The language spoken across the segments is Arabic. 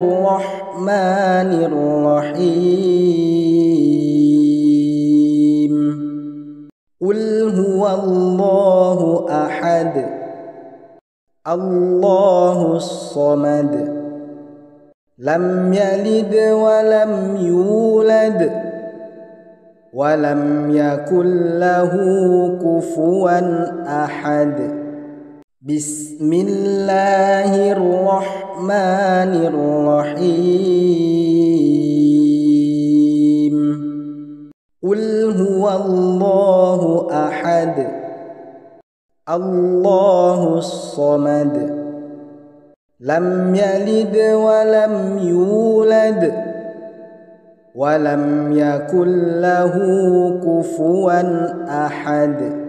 الرحمن الرحيم قل هو الله أحد الله الصمد لم يلد ولم يولد ولم يكن له كفوا أحد بسم الله الرحمن الرحيم قل هو الله أحد الله الصمد لم يلد ولم يولد ولم يكن له كفوا أحد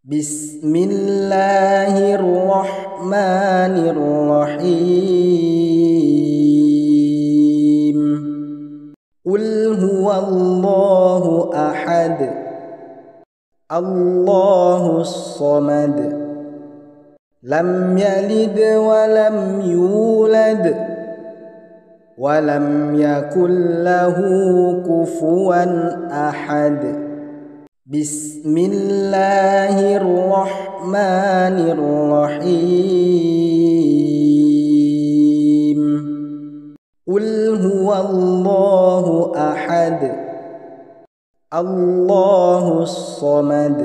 بسم الله الرحمن الرحيم قل هو الله أحد الله الصمد لم يلد ولم يولد ولم يكن له كفوا أحد بسم الله الرحمن الرحيم قل هو الله أحد الله الصمد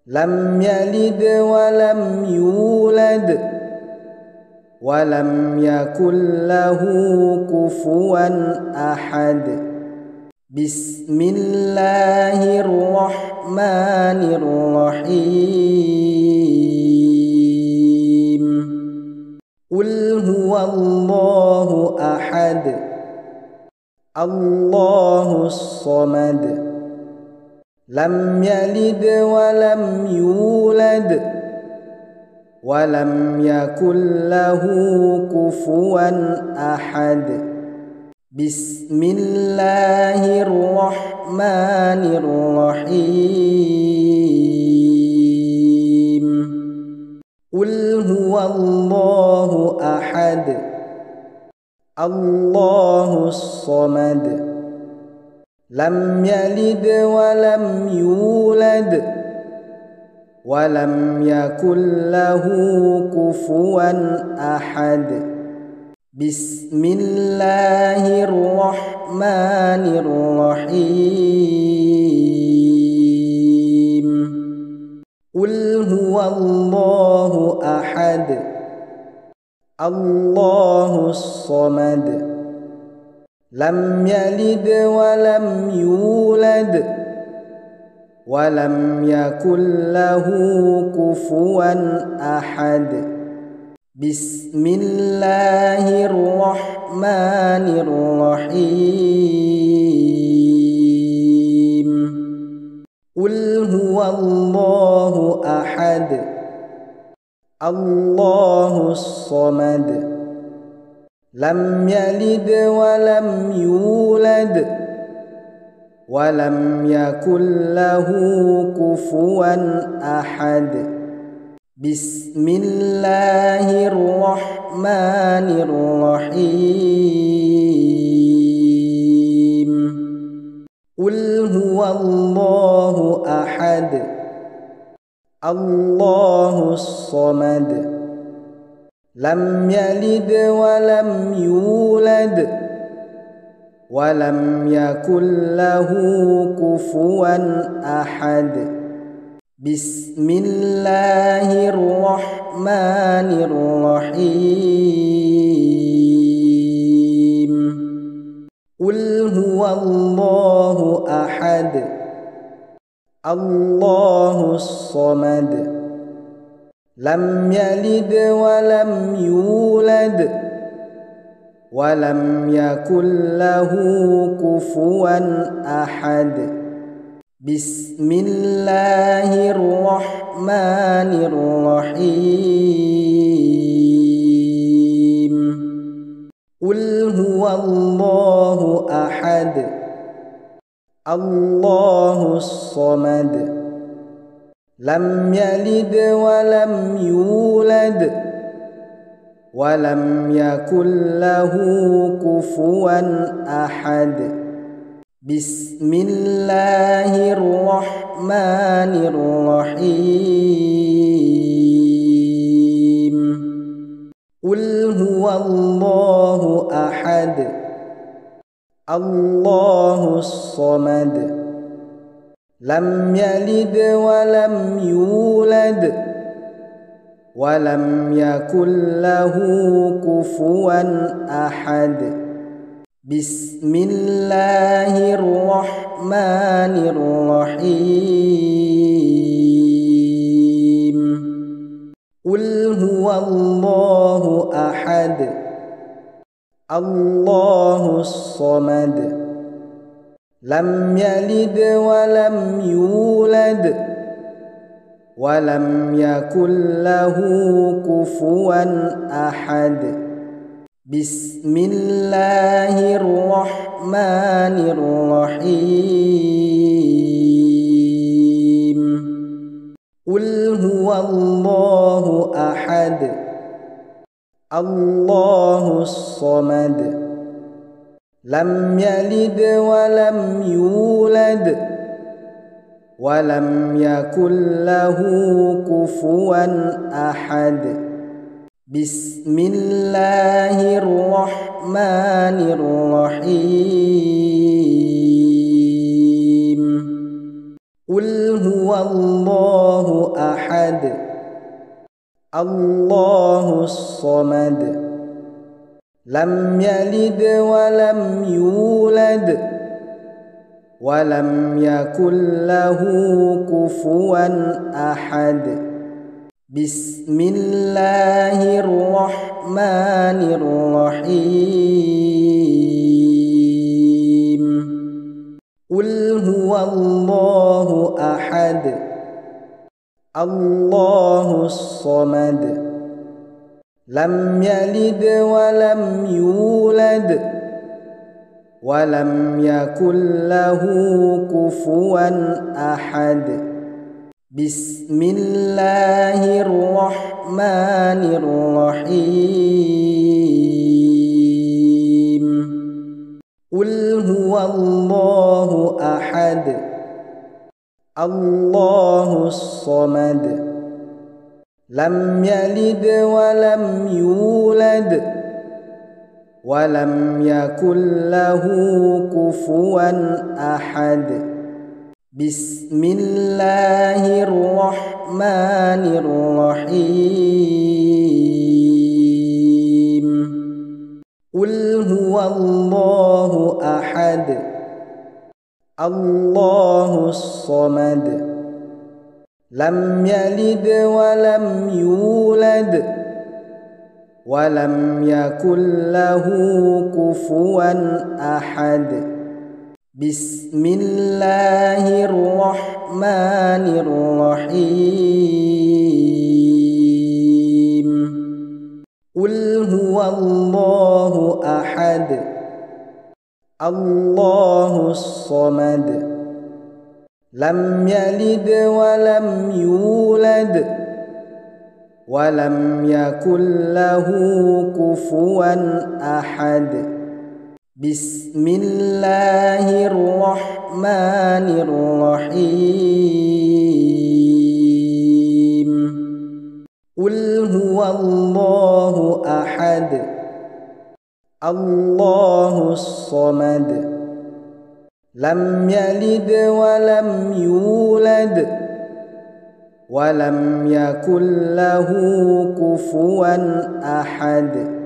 لم يلد ولم يولد ولم يكن له كفوا أحد بسم الله الرحمن الرحيم قل هو الله أحد الله الصمد لم يلد ولم يولد ولم يكن له كفوا أحد بسم الله الرحمن الرحيم قل هو الله أحد الله الصمد لم يلد ولم يولد ولم يكن له كفوا أحد بسم الله الرحمن الرحيم قل هو الله أحد الله الصمد لم يلد ولم يولد ولم يكن له كفوا أحد بسم الله الرحمن الرحيم قل هو الله أحد الله الصمد لم يلد ولم يولد ولم يكن له كفوا أحد بسم الله الرحمن الرحيم قل هو الله أحد الله الصمد لم يلد ولم يولد ولم يكن له كفوا أحد بسم الله الرحمن الرحيم قل هو الله أحد الله الصمد لم يلد ولم يولد ولم يكن له كفوا أحد بسم الله الرحمن الرحيم قل هو الله أحد الله الصمد لم يلد ولم يولد ولم يكن له كفوا أحد بسم الله الرحمن الرحيم قل هو الله أحد الله الصمد لم يلد ولم يولد ولم يكن له كفوا أحد بسم الله الرحمن الرحيم قل هو الله أحد الله الصمد لم يلد ولم يولد ولم يكن له كفوا أحد بسم الله الرحمن الرحيم قل هو الله أحد الله الصمد لم يلد ولم يولد ولم يكن له كفوا أحد بسم الله الرحمن الرحيم قل هو الله أحد الله الصمد لم يلد ولم يولد ولم يكن له كفوا أحد بسم الله الرحمن الرحيم قل هو الله أحد الله الصمد لم يلد ولم يولد ولم يكن له كفوا أحد بسم الله الرحمن الرحيم قل هو الله أحد الله الصمد لم يلد ولم يولد ولم يكن له كفوا أحد بسم الله الرحمن الرحيم قل هو الله أحد الله الصمد لم يلد ولم يولد ولم يكن له كفوا أحد بسم الله الرحمن الرحيم قل هو الله أحد الله الصمد لم يلد ولم يولد ولم يكن له كفوا أحد بسم الله الرحمن الرحيم قل هو الله أحد الله الصمد لم يلد ولم يولد ولم يكن له كفوا أحد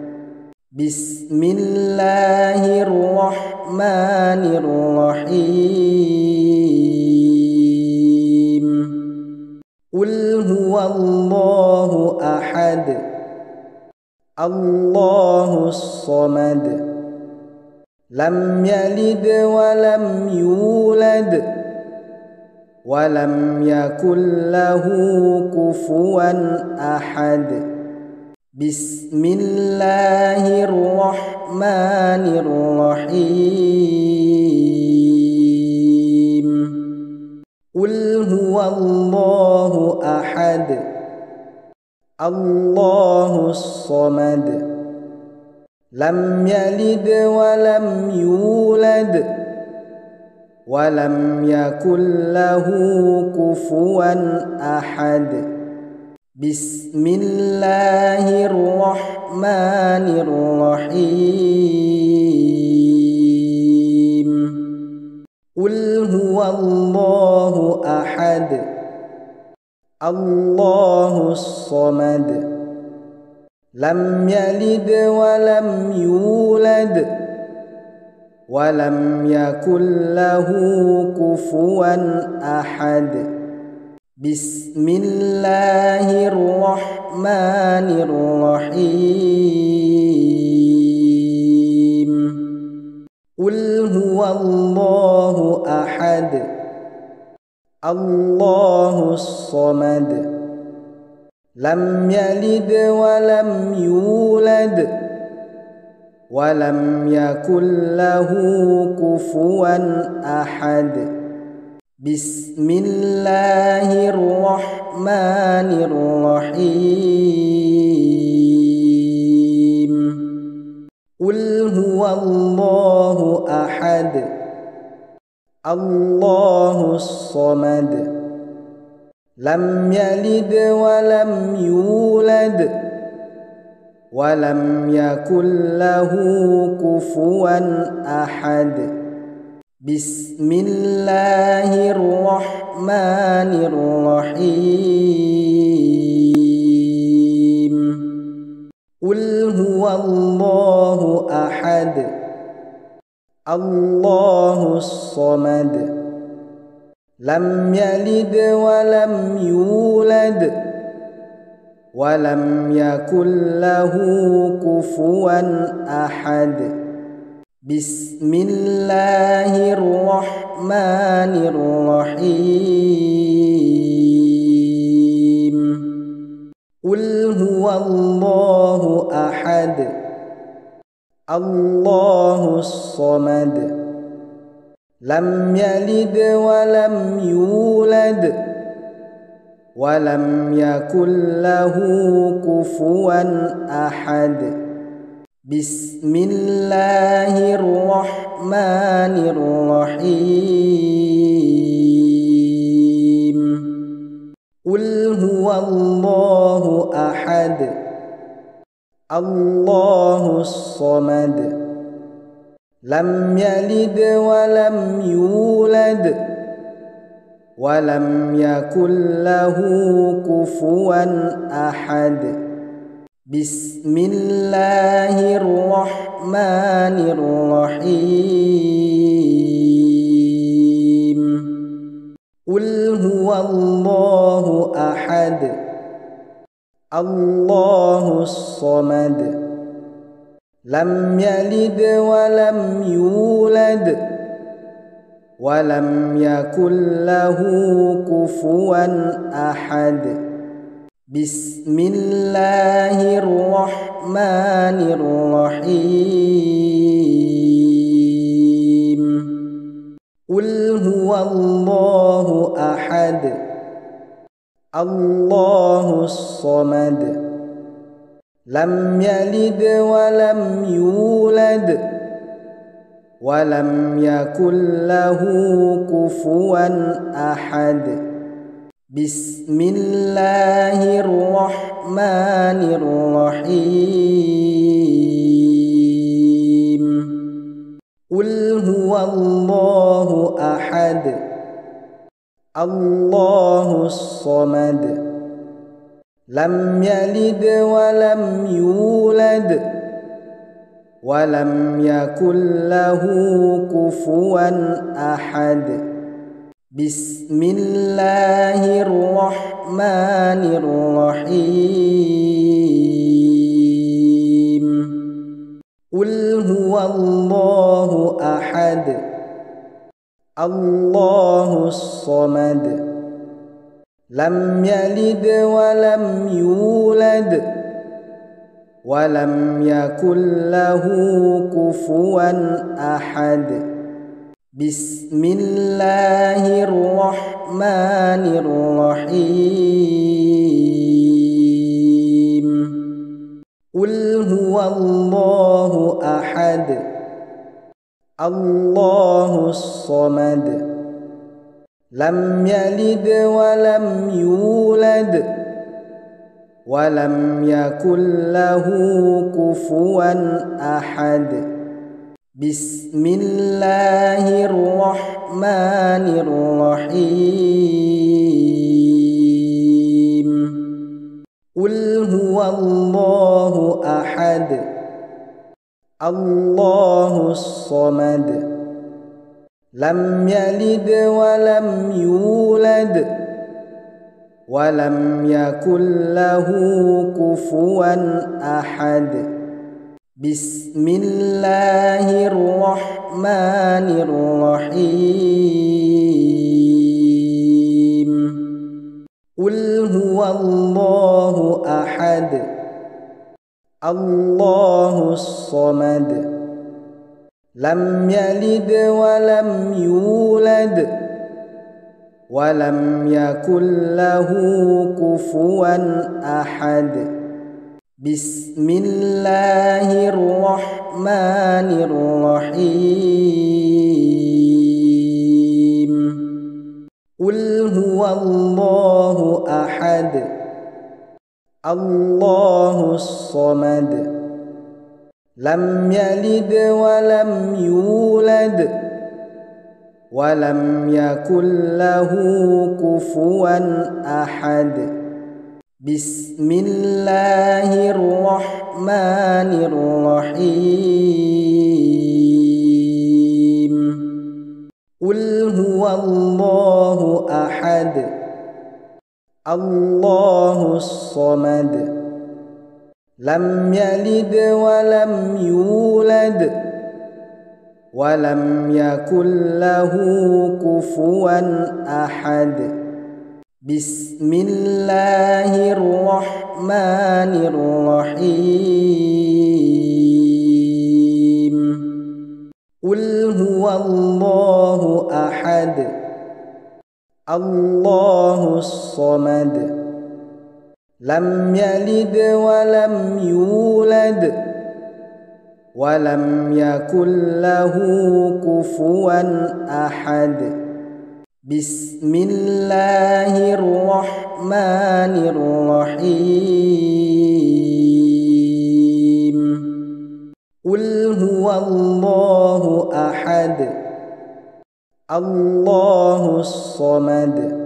بسم الله الرحمن الرحيم قل هو الله أحد الله الصمد لم يلد ولم يولد ولم يكن له كفوا أحد بسم الله الرحمن الرحيم قل هو الله أحد الله الصمد لم يلد ولم يولد ولم يكن له كفوا أحد. بسم الله الرحمن الرحيم. قل هو الله أحد الله الصمد لم يلد ولم يولد ولم يكن له كفوا أحد. بسم الله الرحمن الرحيم. قل هو الله أحد الله الصمد لم يلد ولم يولد ولم يكن له كفوا أحد. بسم الله الرحمن الرحيم. قل هو الله أحد الله الصمد لم يلد ولم يولد ولم يكن له كفوا أحد. بسم الله الرحمن الرحيم. قل هو الله أحد الله الصمد لم يلد ولم يولد ولم يكن له كفوا أحد. بسم الله الرحمن الرحيم. قل هو الله أحد الله الصمد لم يلد ولم يولد ولم يكن له كفوا أحد. بسم الله الرحمن الرحيم. قل هو الله أحد الله الصمد لم يلد ولم يولد ولم يكن له كفوا أحد. بسم الله الرحمن الرحيم. قل هو الله أحد الله الصمد لم يلد ولم يولد ولم يكن له كفوا أحد. بسم الله الرحمن الرحيم. قل هو الله أحد الله الصمد لم يلد ولم يولد ولم يكن له كفوا أحد. بسم الله الرحمن الرحيم. قل هو الله أحد الله الصمد لم يلد ولم يولد ولم يكن له كفوا أحد. بسم الله الرحمن الرحيم. قل هو الله أحد الله الصمد لم يلد ولم يولد ولم يكن له كفوا أحد. بسم الله الرحمن الرحيم. قل هو الله أحد الله الصمد لم يلد ولم يولد ولم يكن له كفوا أحد بسم الله الرحمن الرحيم قل هو الله أحد الله الصمد لم يلد ولم يولد ولم يكن له كفوا أحد بسم الله الرحمن الرحيم قل هو الله أحد الله الصمد لم يلد ولم يولد ولم يكن له كفوا أحد بسم الله الرحمن الرحيم قل هو الله أحد الله الصمد لم يلد ولم يولد ولم يكن له كفوا أحد بسم الله الرحمن الرحيم قل هو الله أحد الله الصمد لم يلد ولم يولد ولم يكن له كفوا أحد بسم الله الرحمن الرحيم قل هو الله أحد الله الصمد لم يلد ولم يولد ولم يكن له كفوا أحد بسم الله الرحمن الرحيم قل هو الله أحد الله الصمد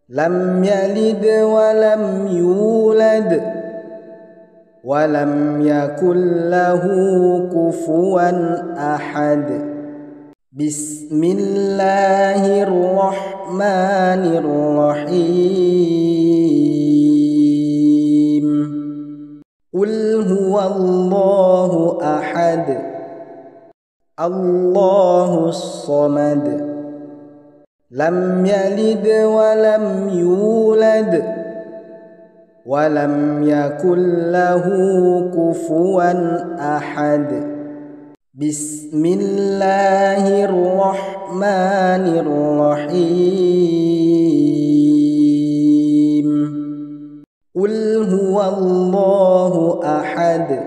لم يلد ولم يولد ولم يكن له كفوا أحد بسم الله الرحمن الرحيم قل هو الله أحد الله الصمد لم يلد ولم يولد ولم يكن له كفوا أحد بسم الله الرحمن الرحيم قل هو الله أحد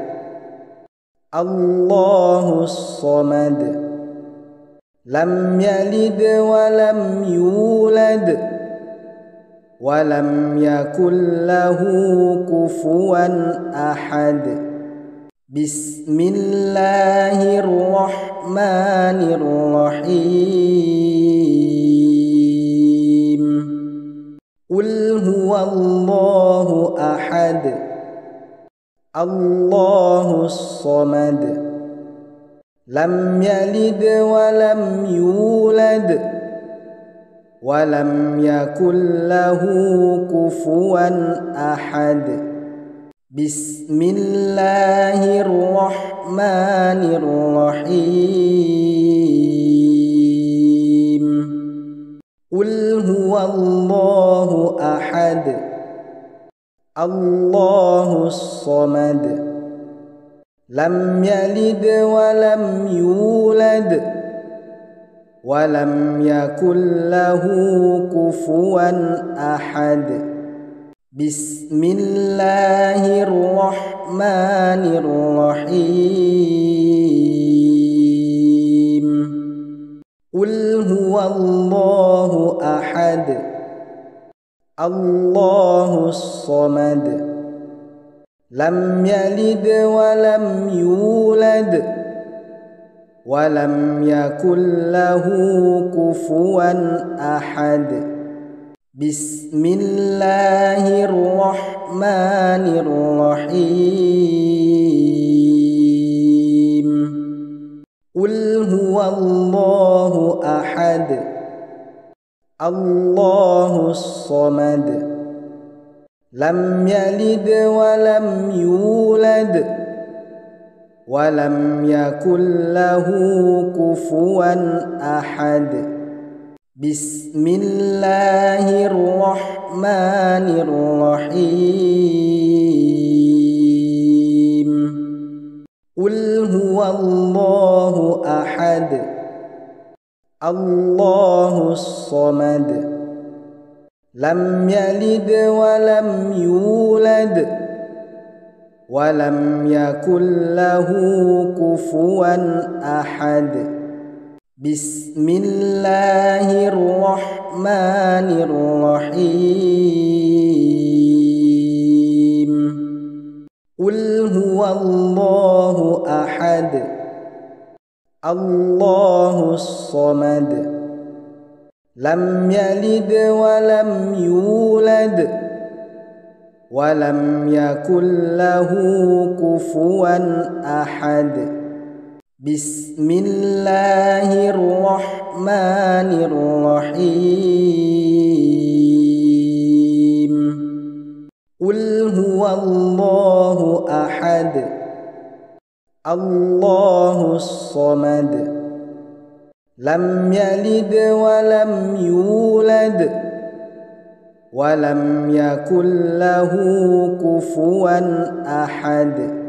الله الصمد لم يلد ولم يولد ولم يكن له كفوا أحد بسم الله الرحمن الرحيم قل هو الله أحد الله الصمد لم يلد ولم يولد ولم يكن له كفوا أحد بسم الله الرحمن الرحيم قل هو الله أحد الله الصمد لم يلد ولم يولد ولم يكن له كفوا أحد بسم الله الرحمن الرحيم قل هو الله أحد الله الصمد لم يلد ولم يولد ولم يكن له كفوا أحد بسم الله الرحمن الرحيم قل هو الله أحد الله الصمد لم يلد ولم يولد ولم يكن له كفوا أحد بسم الله الرحمن الرحيم قل هو الله أحد الله الصمد لم يلد ولم يولد ولم يكن له كفوا أحد بسم الله الرحمن الرحيم قل هو الله أحد الله الصمد لم يلد ولم يولد ولم يكن له كفوا أحد بسم الله الرحمن الرحيم قل هو الله أحد الله الصمد لم يلد ولم يولد ولم يكن له كفوا أحد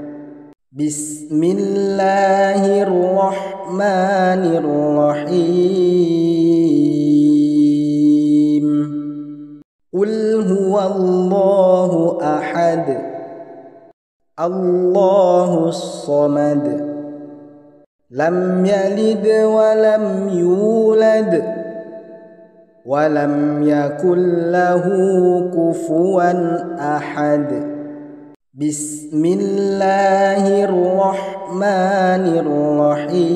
بسم الله الرحمن الرحيم قل هو الله أحد الله الصمد لم يلد ولم يولد ولم يكن له كفوا أحد بسم الله الرحمن الرحيم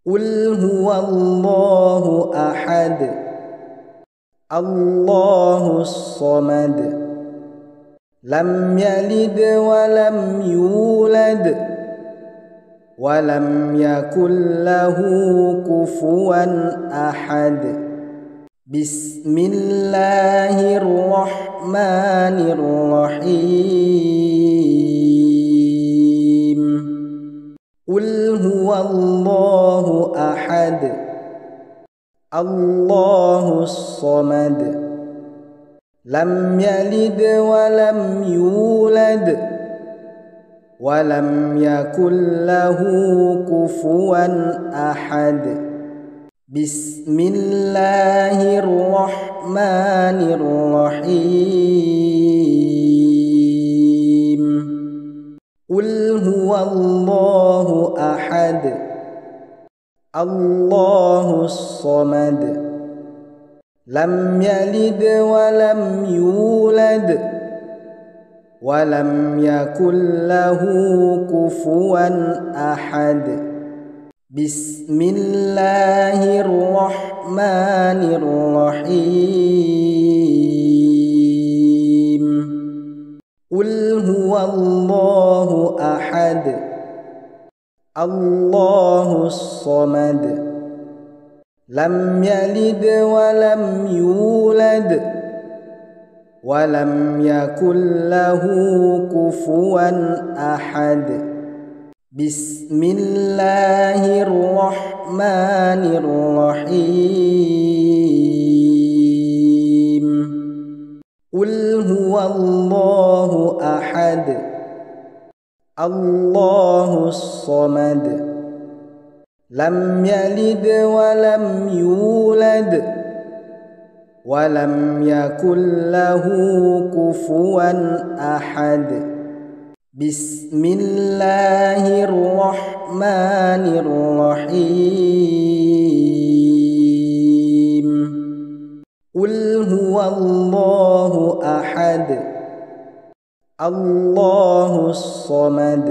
قل هو الله أحد الله الصمد لم يلد ولم يولد ولم يكن له كفوا أحد بسم الله الرحمن الرحيم قل هو الله أحد الله الصمد لم يلد ولم يولد ولم يكن له كفوا أحد بسم الله الرحمن الرحيم قل هو الله أحد الله الصمد لم يلد ولم يولد ولم يكن له كفوا أحد بسم الله الرحمن الرحيم قل هو الله أحد الله الصمد لم يلد ولم يولد ولم يكن له كفوا أحد بسم الله الرحمن الرحيم قل هو الله أحد الله الصمد لم يلد ولم يولد ولم يكن له كفوا أحد بسم الله الرحمن الرحيم قل هو الله أحد الله الصمد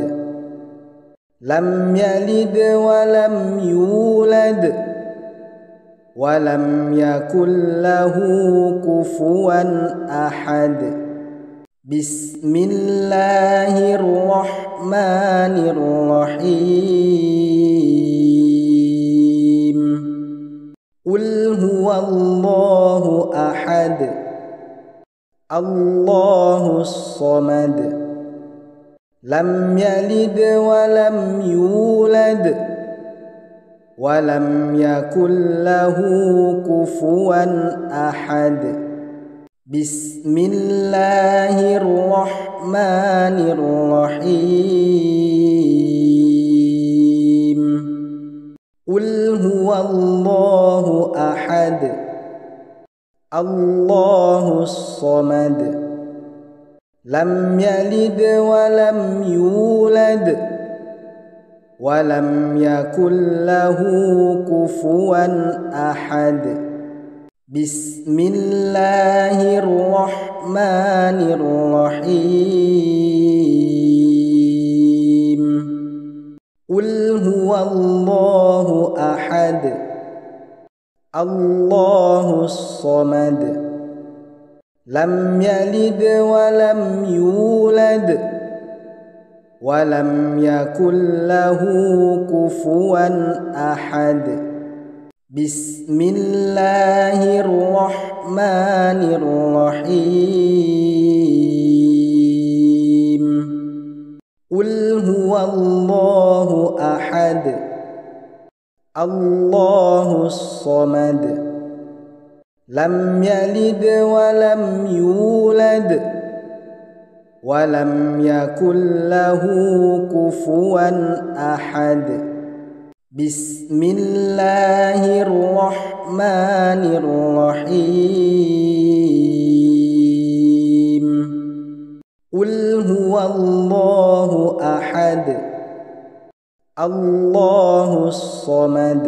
لم يلد ولم يولد ولم يكن له كفوا أحد بسم الله الرحمن الرحيم قل هو الله أحد الله الصمد لم يلد ولم يولد ولم يكن له كفوا أحد بسم الله الرحمن الرحيم قل هو الله أحد الله الصمد لم يلد ولم يولد ولم يكن له كفوا أحد بسم الله الرحمن الرحيم قل هو الله أحد الله الصمد لم يلد ولم يولد ولم يكن له كفوا أحد بسم الله الرحمن الرحيم قل هو الله أحد الله الصمد لم يلد ولم يولد ولم يكن له كفوا أحد بسم الله الرحمن الرحيم قل هو الله أحد الله الصمد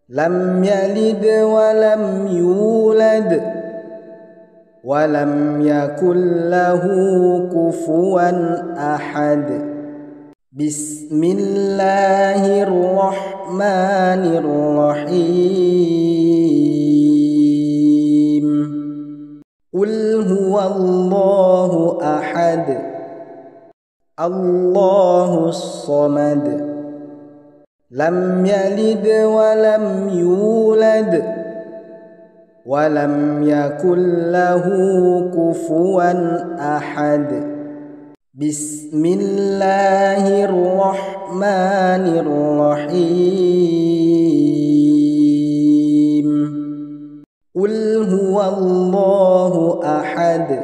لم يلد ولم يولد ولم يكن له كفوا أحد بسم الله الرحمن الرحيم قل هو الله أحد الله الصمد لم يلد ولم يولد ولم يكن له كفوا أحد بسم الله الرحمن الرحيم قل هو الله أحد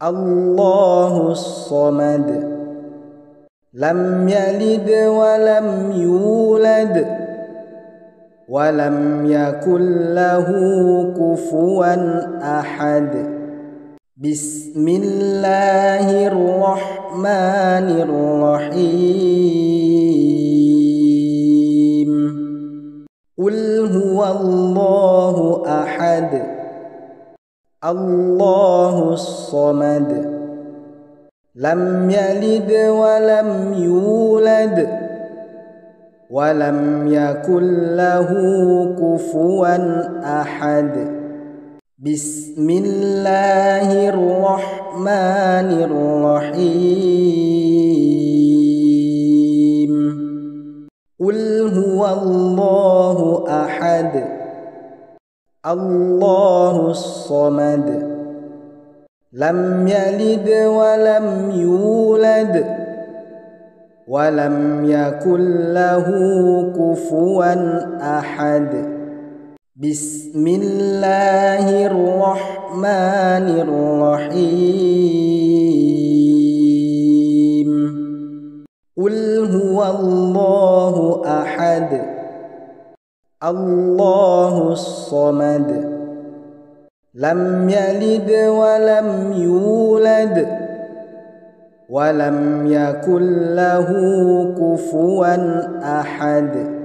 الله الصمد لم يلد ولم يولد ولم يكن له كفوا أحد بسم الله الرحمن الرحيم قل هو الله أحد الله الصمد لم يلد ولم يولد ولم يكن له كفوا أحد بسم الله الرحمن الرحيم قل هو الله أحد الله الصمد لم يلد ولم يولد ولم يكن له كفوا أحد بسم الله الرحمن الرحيم قل هو الله أحد الله الصمد لم يلد ولم يولد ولم يكن له كفوا أحد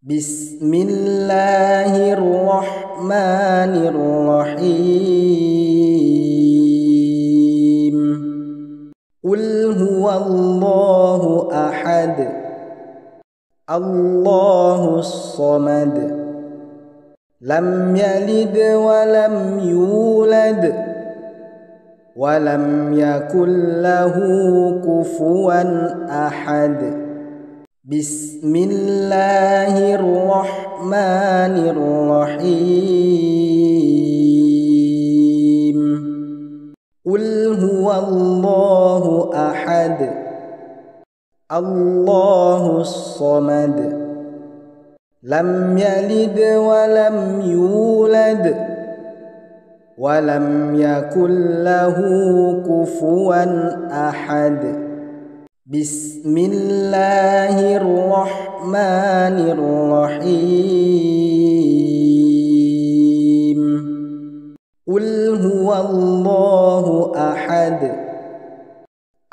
بسم الله الرحمن الرحيم قل هو الله أحد الله الصمد لم يلد ولم يولد ولم يكن له كفوا أحد بسم الله الرحمن الرحيم قل هو الله أحد الله الصمد لم يلد ولم يولد ولم يكن له كفوا أحد بسم الله الرحمن الرحيم قل هو الله أحد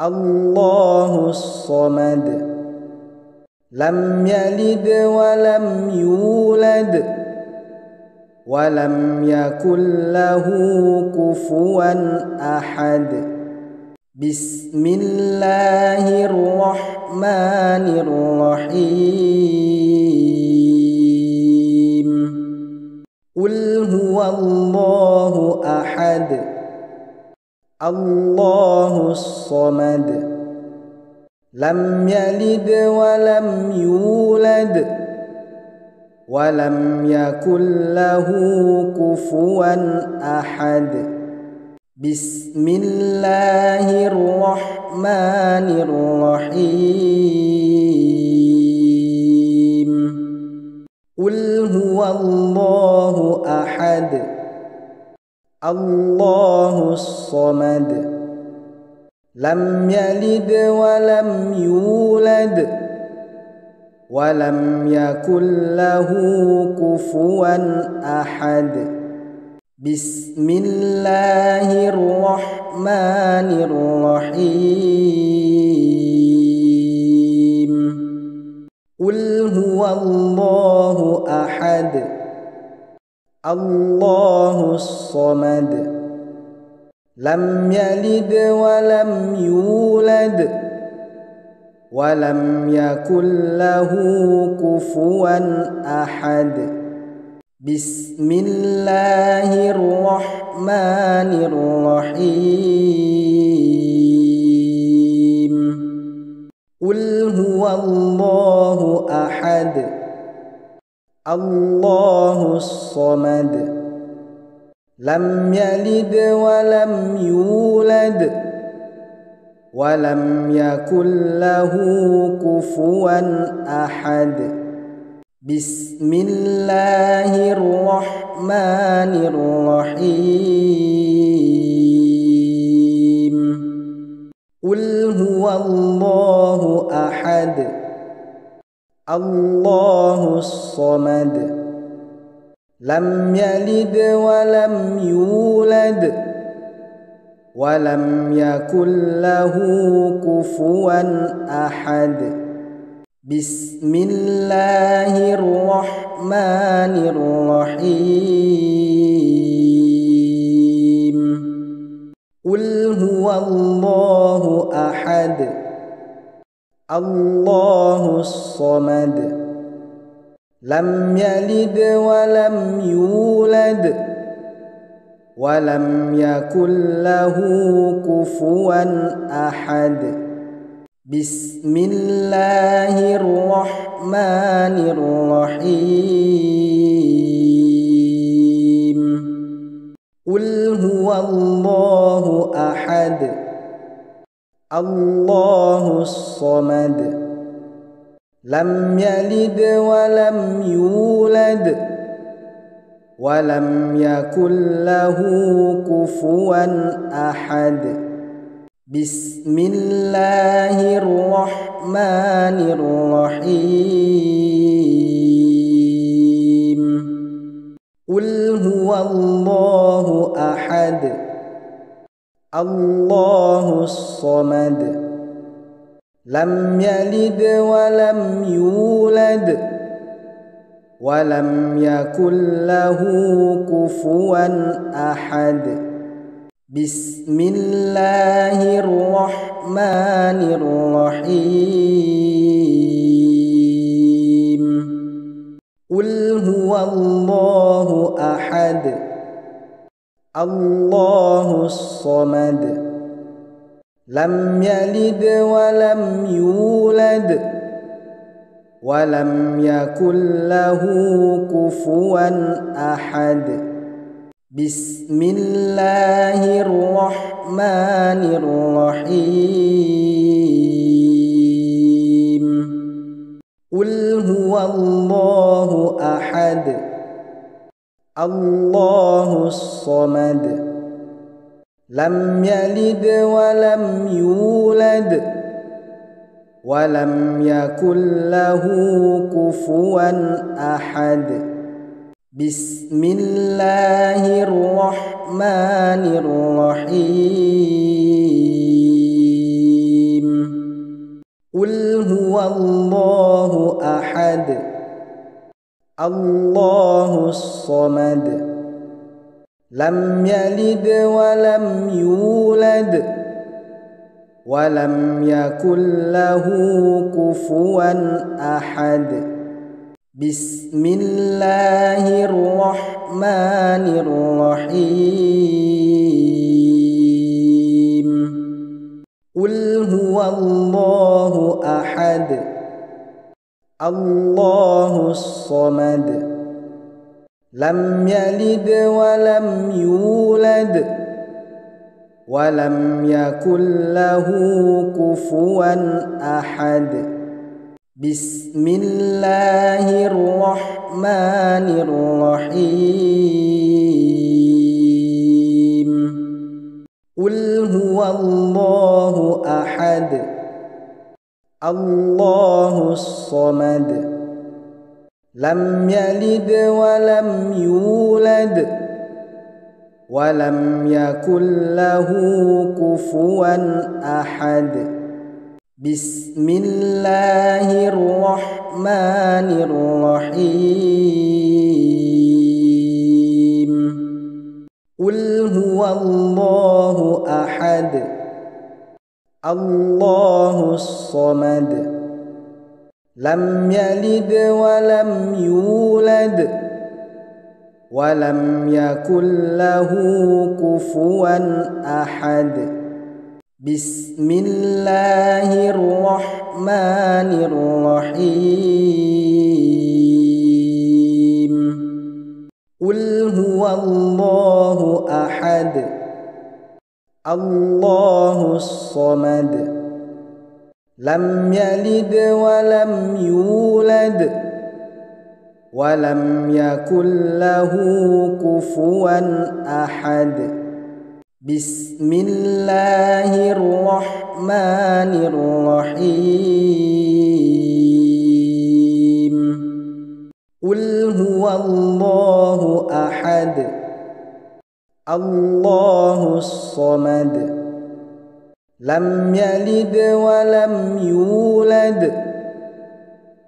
الله الصمد لم يلد ولم يولد ولم يكن له كفوا أحد بسم الله الرحمن الرحيم قل هو الله أحد الله الصمد لم يلد ولم يولد ولم يكن له كفوا أحد بسم الله الرحمن الرحيم قل هو الله أحد الله الصمد لم يلد ولم يولد ولم يكن له كفوا أحد بسم الله الرحمن الرحيم قل هو الله أحد الله الصمد لم يلد ولم يولد ولم يكن له كفوا أحد بسم الله الرحمن الرحيم قل هو الله أحد الله الصمد لم يلد ولم يولد ولم يكن له كفوا أحد بسم الله الرحمن الرحيم قل هو الله أحد الله الصمد لم يلد ولم يولد ولم يكن له كفوا أحد بسم الله الرحمن الرحيم قل هو الله أحد الله الصمد لم يلد ولم يولد ولم يكن له كفوا أحد بسم الله الرحمن الرحيم قل هو الله أحد الله الصمد لم يلد ولم يولد ولم يكن له كفوا أحد بسم الله الرحمن الرحيم قل هو الله أحد الله الصمد لم يلد ولم يولد ولم يكن له كفوا أحد بسم الله الرحمن الرحيم قل هو الله أحد الله الصمد لم يلد ولم يولد ولم يكن له كفوا أحد بسم الله الرحمن الرحيم قل هو الله أحد الله الصمد لم يلد ولم يولد ولم يكن له كفوا أحد بسم الله الرحمن الرحيم قل هو الله أحد الله الصمد لم يلد ولم يولد ولم يكن له كفوا أحد بسم الله الرحمن الرحيم قل هو الله أحد الله الصمد لم يلد ولم يولد ولم يكن له كفوا أحد بسم الله الرحمن الرحيم قل هو الله أحد الله الصمد لم يلد ولم يولد ولم يكن له كفوا أحد بسم الله الرحمن الرحيم قل هو الله أحد الله الصمد لم يلد ولم يولد ولم يكن له كفوا أحد بسم الله الرحمن الرحيم قل هو الله أحد الله الصمد لم يلد ولم يولد ولم يكن له كفوا أحد بسم الله الرحمن الرحيم قل هو الله أحد الله الصمد لم يلد ولم يولد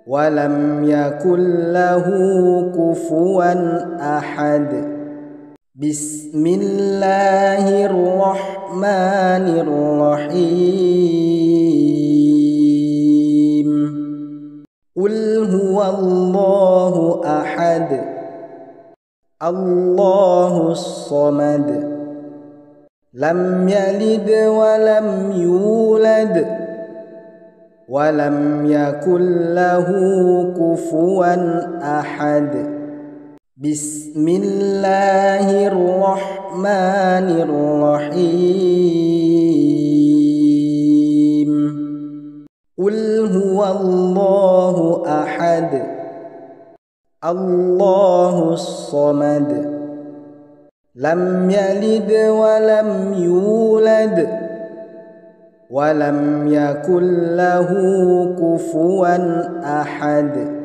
ولم يكن له كفوا أحد بسم الله الرحمن الرحيم قل هو الله أحد الله الصمد لم يلد ولم يولد ولم يكن له كفوا أحد بسم الله الرحمن الرحيم قل هو الله أحد الله الصمد لم يلد ولم يولد ولم يكن له كفوا أحد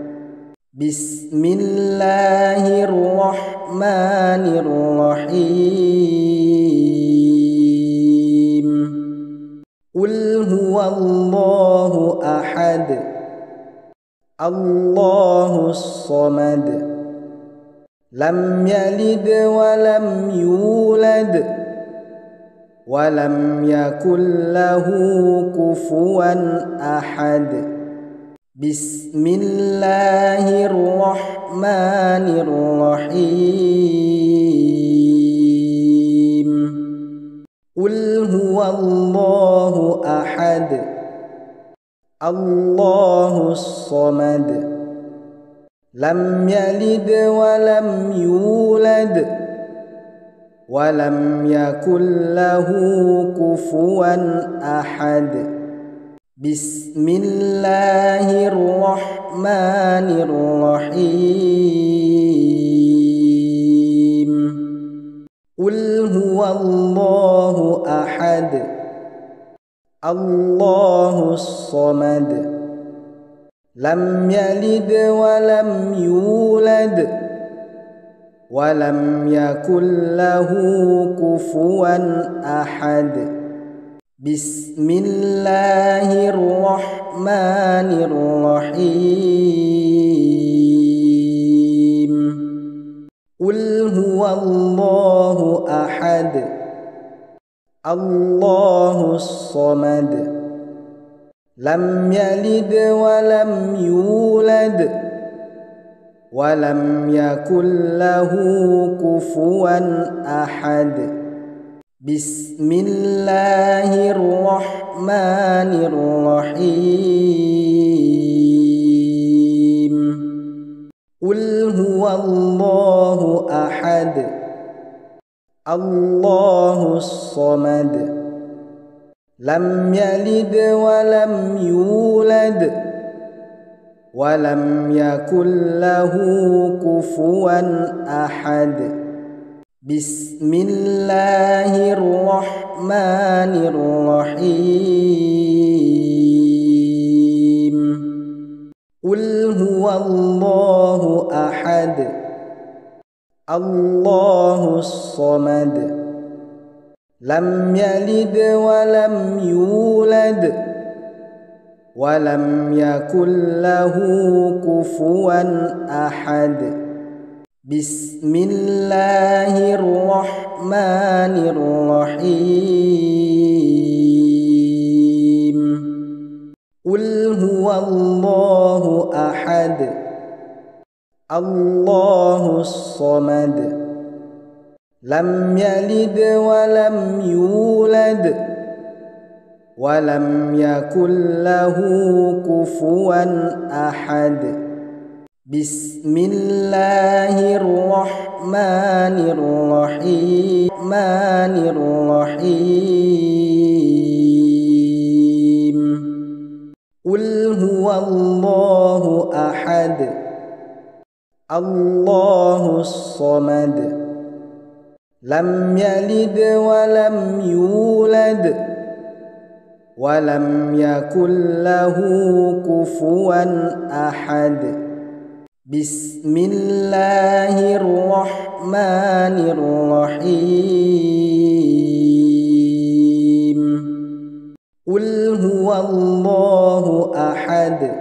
بسم الله الرحمن الرحيم قل هو الله أحد الله الصمد لم يلد ولم يولد ولم يكن له كفوا أحد بسم الله الرحمن الرحيم قل هو الله أحد الله الصمد لم يلد ولم يولد ولم يكن له كفوا أحد بسم الله الرحمن الرحيم قل هو الله أحد الله الصمد لم يلد ولم يولد ولم يكن له كفوا أحد بسم الله الرحمن الرحيم قل هو الله أحد الله الصمد لم يلد ولم يولد ولم يكن له كفوا أحد بسم الله الرحمن الرحيم قل هو الله أحد الله الصمد لم يلد ولم يولد ولم يكن له كفوا أحد بسم الله الرحمن الرحيم قل هو الله أحد الله الصمد لم يلد ولم يولد ولم يكن له كفوا أحد بسم الله الرحمن الرحيم قل هو الله أحد الله الصمد لم يلد ولم يولد ولم يكن له كفوا أحد بسم الله الرحمن الرحيم قل هو الله أحد الله الصمد لم يلد ولم يولد ولم يكن له كفوا أحد بسم الله الرحمن الرحيم قل هو الله أحد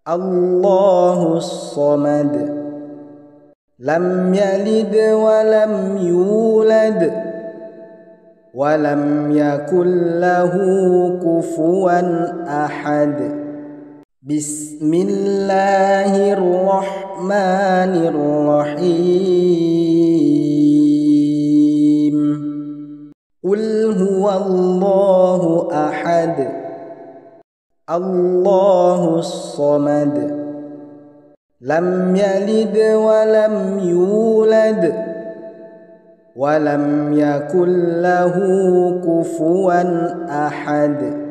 الله الصمد لم يلد ولم يولد ولم يكن له كفوا أحد بسم الله الرحمن الرحيم قل هو الله أحد الله الصمد لم يلد ولم يولد ولم يكن له كفوا أحد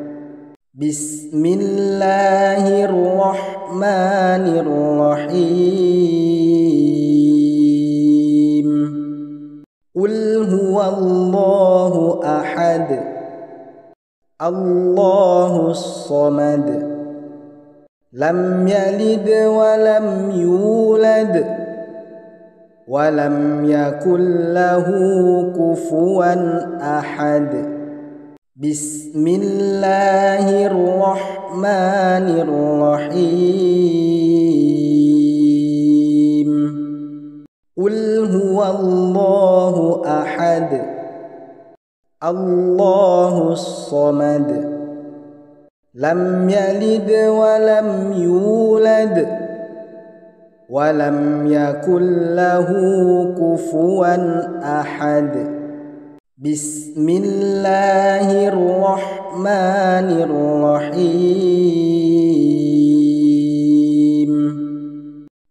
بسم الله الرحمن الرحيم قل هو الله أحد الله الصمد لم يلد ولم يولد ولم يكن له كفوا أحد. بسم الله الرحمن الرحيم. قل هو الله أحد الله الصمد لم يلد ولم يولد ولم يكن له كفوا أحد. بسم الله الرحمن الرحيم.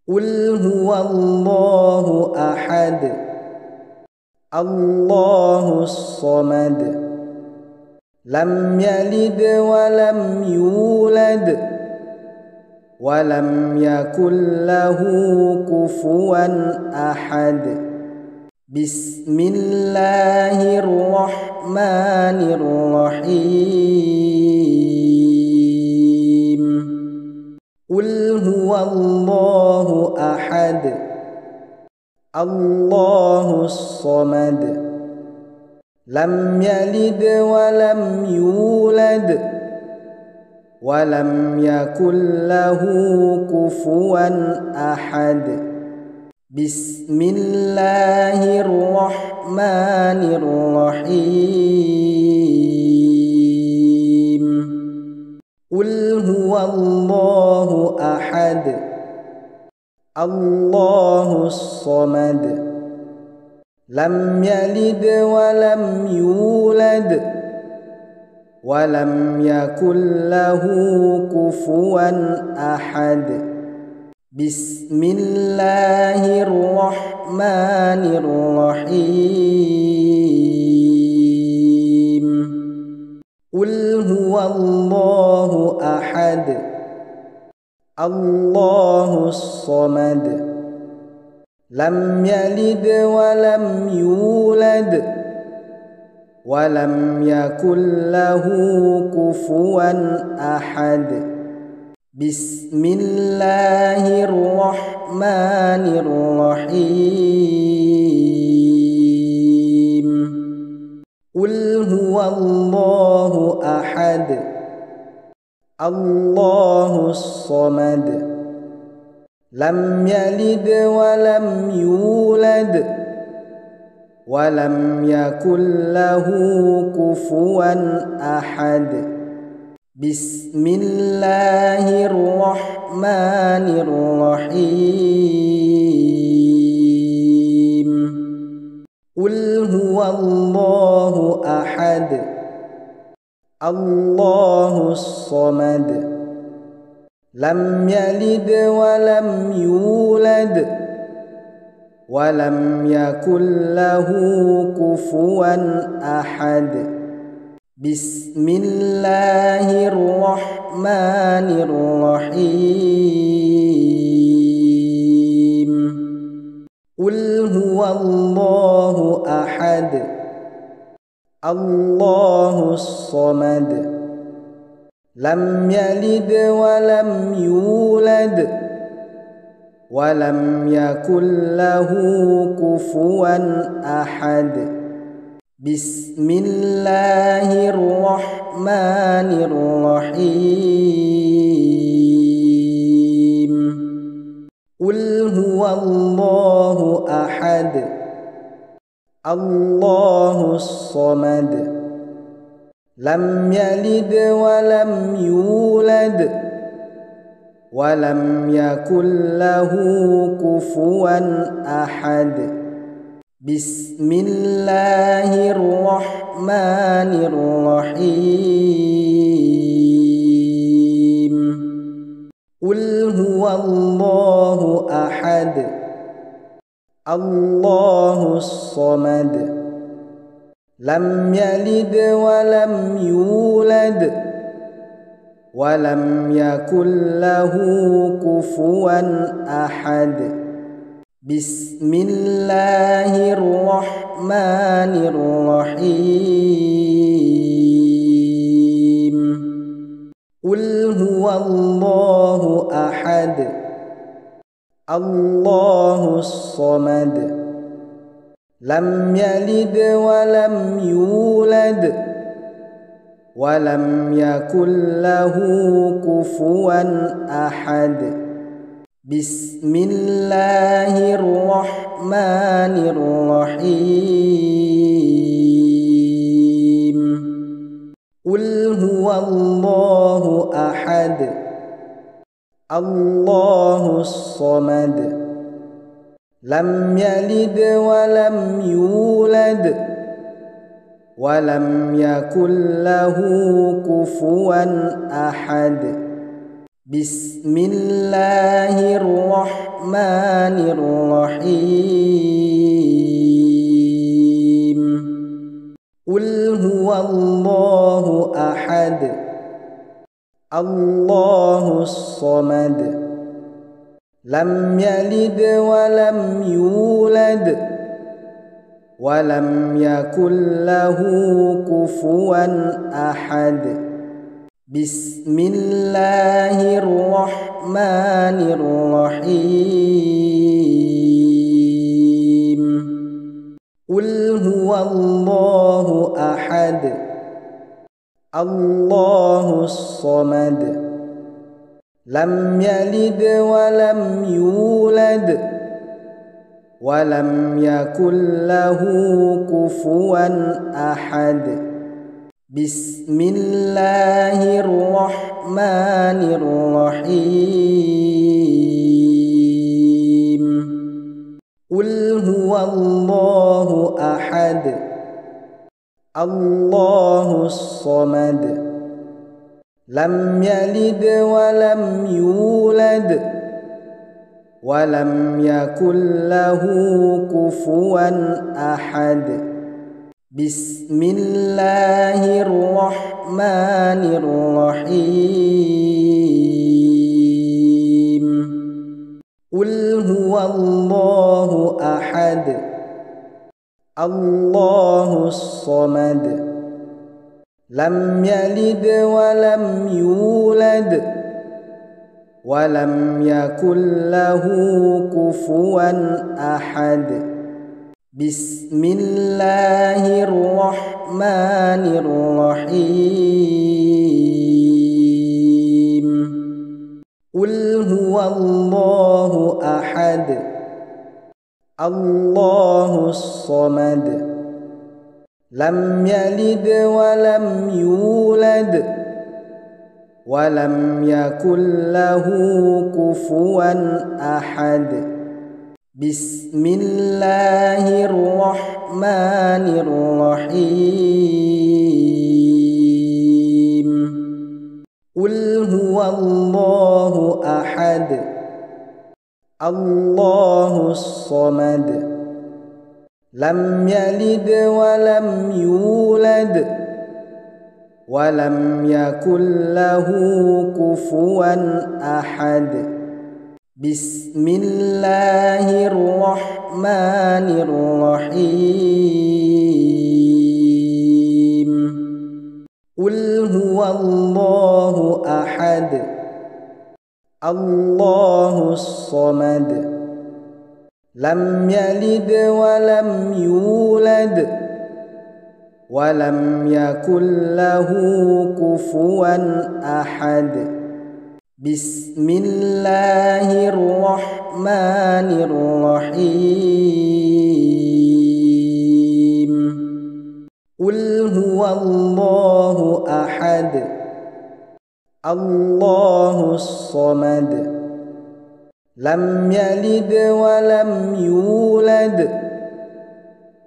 قل هو الله أحد الله الصمد لم يلد ولم يولد ولم يكن له كفوا أحد. بسم الله الرحمن الرحيم. قل هو الله أحد الله الصمد لم يلد ولم يولد ولم يكن له كفوا أحد. بسم الله الرحمن الرحيم. قل هو الله أحد الله الصمد لم يلد ولم يولد ولم يكن له كفوا أحد. بسم الله الرحمن الرحيم. قل هو الله أحد الله الصمد لم يلد ولم يولد ولم يكن له كفوا أحد. بسم الله الرحمن الرحيم. قل هو الله أحد الله الصمد لم يلد ولم يولد ولم يكن له كفوا أحد. بسم الله الرحمن الرحيم. قل هو الله أحد الله الصمد لم يلد ولم يولد ولم يكن له كفوا أحد. بسم الله الرحمن الرحيم. قل هو الله أحد الله الصمد لم يلد ولم يولد ولم يكن له كفوا أحد. بسم الله الرحمن الرحيم. قل هو الله أحد الله الصمد لم يلد ولم يولد ولم يكن له كفوا أحد. بسم الله الرحمن الرحيم. قل هو الله أحد الله الصمد لم يلد ولم يولد ولم يكن له كفوا أحد. بسم الله الرحمن الرحيم. قل هو الله أحد الله الصمد لم يلد ولم يولد ولم يكن له كفوا أحد بسم الله الرحمن الرحيم قل هو الله أحد الله الصمد لم يلد ولم يولد ولم يكن له كفوا أحد بسم الله الرحمن الرحيم قل هو الله أحد الله الصمد لم يلد ولم يولد ولم يكن له كفوا أحد بسم الله الرحمن الرحيم قل هو الله أحد الله الصمد لم يلد ولم يولد ولم يكن له كفوا أحد بسم الله الرحمن الرحيم قل هو الله أحد الله الصمد لم يلد ولم يولد ولم يكن له كفوا أحد بسم الله الرحمن الرحيم قل هو الله أحد الله الصمد لم يلد ولم يولد ولم يكن له كفوا أحد بسم الله الرحمن الرحيم قل هو الله أحد الله الصمد لم يلد ولم يولد ولم يكن له كفوا أحد بسم الله الرحمن الرحيم قل هو الله أحد الله الصمد لم يلد ولم يولد ولم يكن له كفوا أحد بسم الله الرحمن الرحيم قل هو الله أحد الله الصمد لم يلد ولم يولد ولم يكن له كفوا أحد بسم الله الرحمن الرحيم قل هو الله أحد الله الصمد لم يلد ولم يولد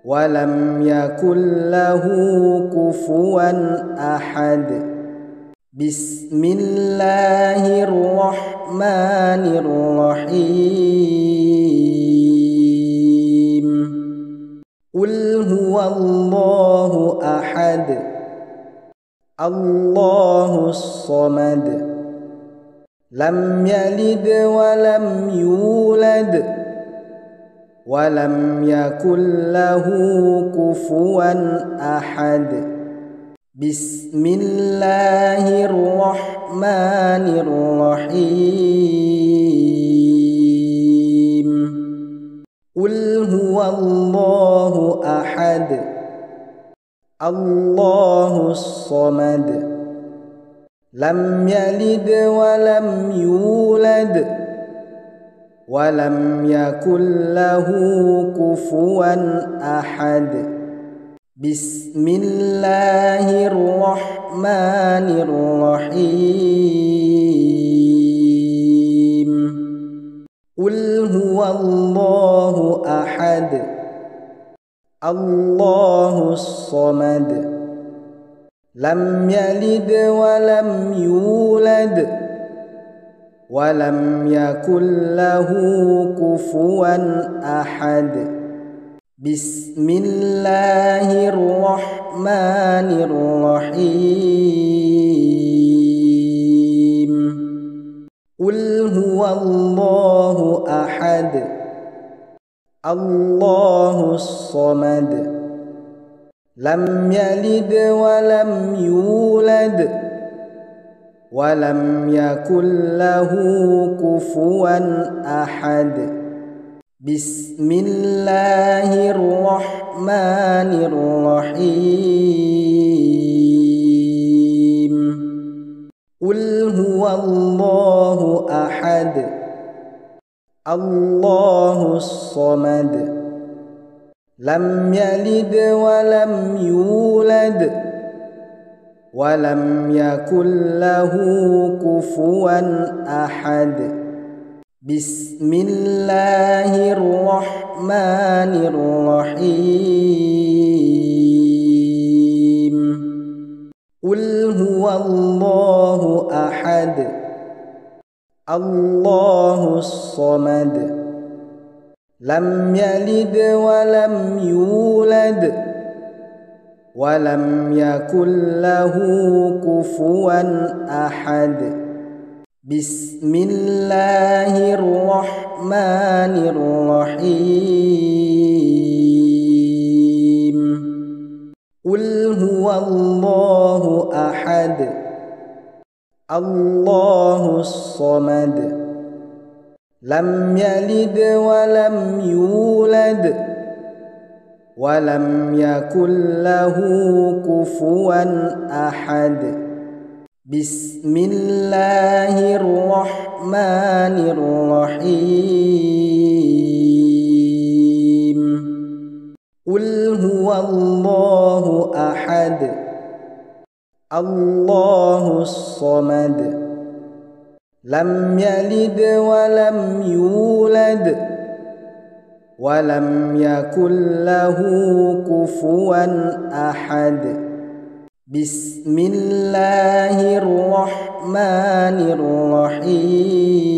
ولم يكن له كفوا أحد بسم الله الرحمن الرحيم قل هو الله أحد الله الصمد لم يلد ولم يولد ولم يكن له كفوا أحد بسم الله الرحمن الرحمن الرحيم قل هو الله أحد الله الصمد لم يلد ولم يولد ولم يكن له كفوا أحد بسم الله الرحمن الرحيم قل هو الله أحد الله الصمد لم يلد ولم يولد ولم يكن له كفوا أحد بسم الله الرحمن الرحيم قل هو الله أحد الله الصمد لم يلد ولم يولد ولم يكن له كفوا أحد بسم الله الرحمن الرحيم قل هو الله أحد الله الصمد لم يلد ولم يولد ولم يكن له كفوا أحد بسم الله الرحمن الرحيم قل هو الله أحد الله الصمد لم يلد ولم يولد ولم يكن له كفوا أحد بسم الله الرحمن الرحيم قل هو الله أحد الله الصمد لم يلد ولم يولد ولم يكن له كفوا أحد بسم الله الرحمن الرحيم قل هو الله أحد الله الصمد لم يلد ولم يولد ولم يكن له كفوا أحد بسم الله الرحمن الرحيم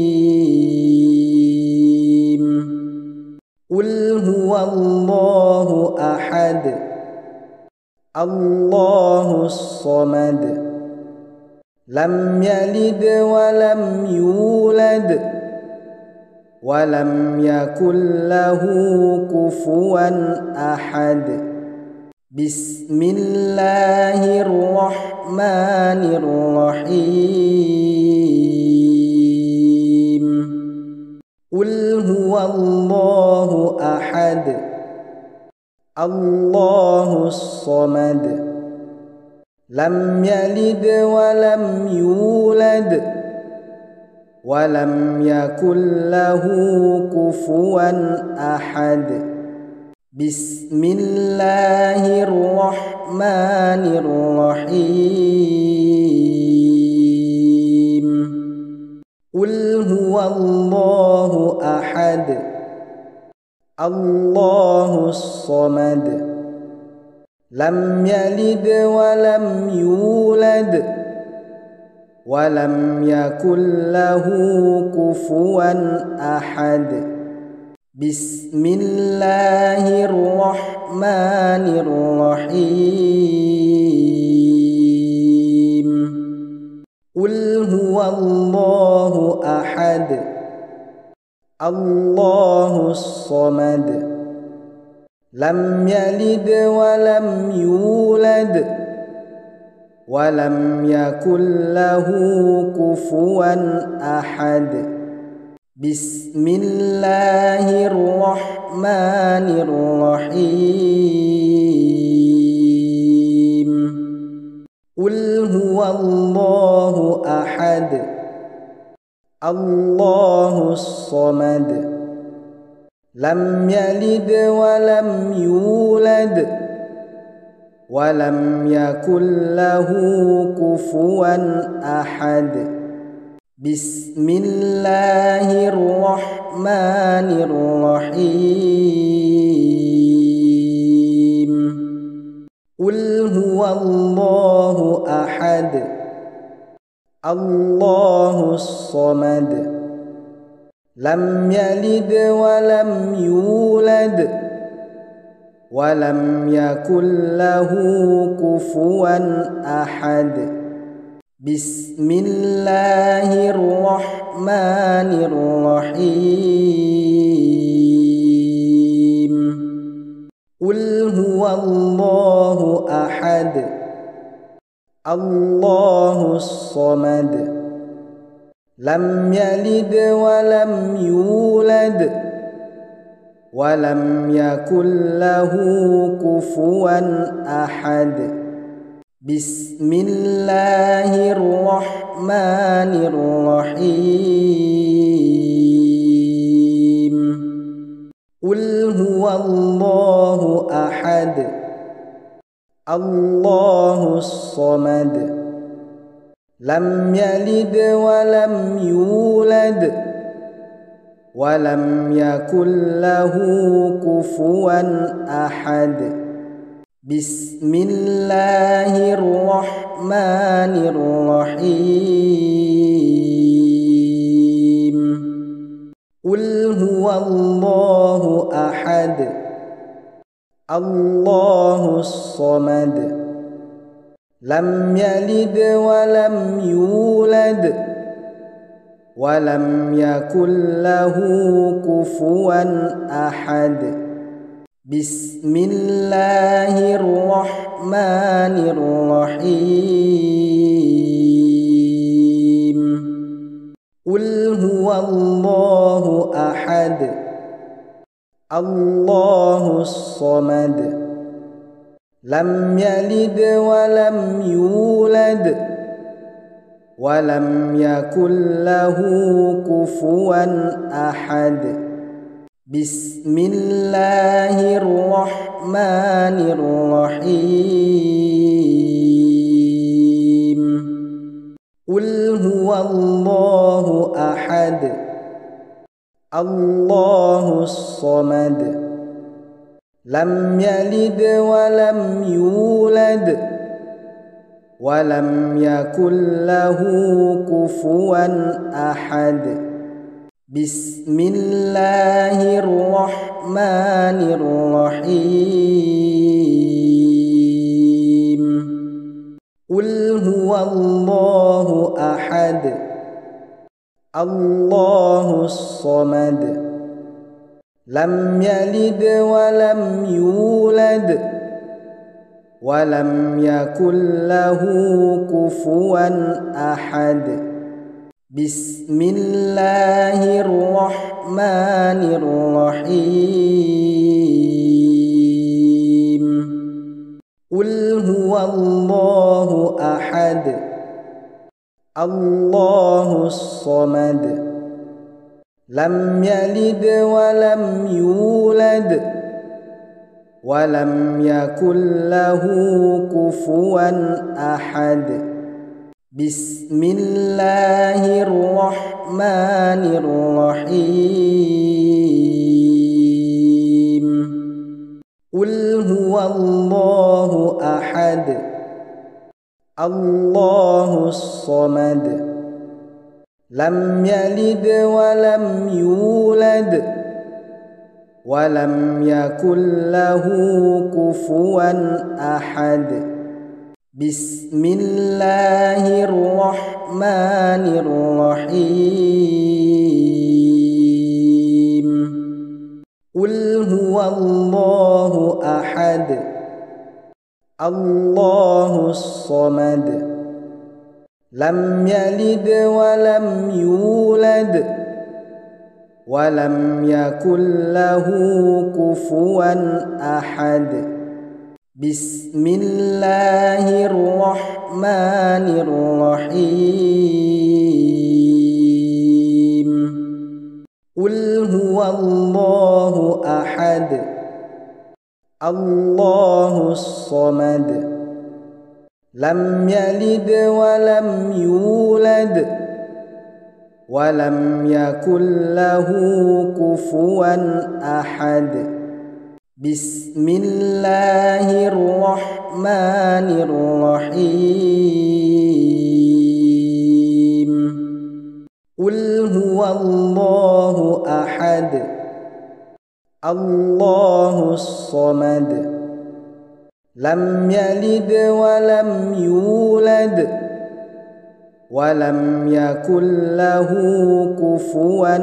قل هو الله أحد الله الصمد لم يلد ولم يولد ولم يكن له كفوا أحد بسم الله الرحمن الرحيم قل هو الله أحد الله الصمد لم يلد ولم يولد ولم يكن له كفوا أحد بسم الله الرحمن الرحيم قل هو الله أحد الله الصمد لم يلد ولم يولد ولم يكن له كفوا أحد بسم الله الرحمن الرحيم قل هو الله أحد الله الصمد لم يلد ولم يولد ولم يكن له كفوا أحد. بسم الله الرحمن الرحيم. قل هو الله أحد الله الصمد لم يلد ولم يولد ولم يكن له كفوا أحد. بسم الله الرحمن الرحيم. قل هو الله أحد الله الصمد لم يلد ولم يولد ولم يكن له كفوا أحد. بسم الله الرحمن الرحيم. قل هو الله أحد الله الصمد لم يلد ولم يولد ولم يكن له كفوا أحد. بسم الله الرحمن الرحيم. قل هو الله أحد الله الصمد لم يلد ولم يولد ولم يكن له كفوا أحد. بسم الله الرحمن الرحيم. قل هو الله أحد الله الصمد لم يلد ولم يولد ولم يكن له كفوا أحد. بسم الله الرحمن الرحيم. قل هو الله أحد الله الصمد لم يلد ولم يولد ولم يكن له كفوا أحد. بسم الله الرحمن الرحيم. قل هو الله أحد الله الصمد لم يلد ولم يولد ولم يكن له كفوا أحد. بسم الله الرحمن الرحيم. قل هو الله أحد الله الصمد لم يلد ولم يولد ولم يكن له كفوا أحد. بسم الله الرحمن الرحيم. قل هو الله أحد الله الصمد لم يلد ولم يولد ولم يكن له كفوا أحد. بسم الله الرحمن الرحيم. قل هو الله أحد الله الصمد لم يلد ولم يولد ولم يكن له كفوا أحد. بسم الله الرحمن الرحيم. قل هو الله أحد الله الصمد لم يلد ولم يولد ولم يكن له كفوا أحد بسم الله الرحمن الرحيم قل هو الله أحد الله الصمد لم يلد ولم يولد ولم يكن له كفوا أحد بسم الله الرحمن الرحيم قل هو الله أحد الله الصمد لم يلد ولم يولد ولم يكن له كفوا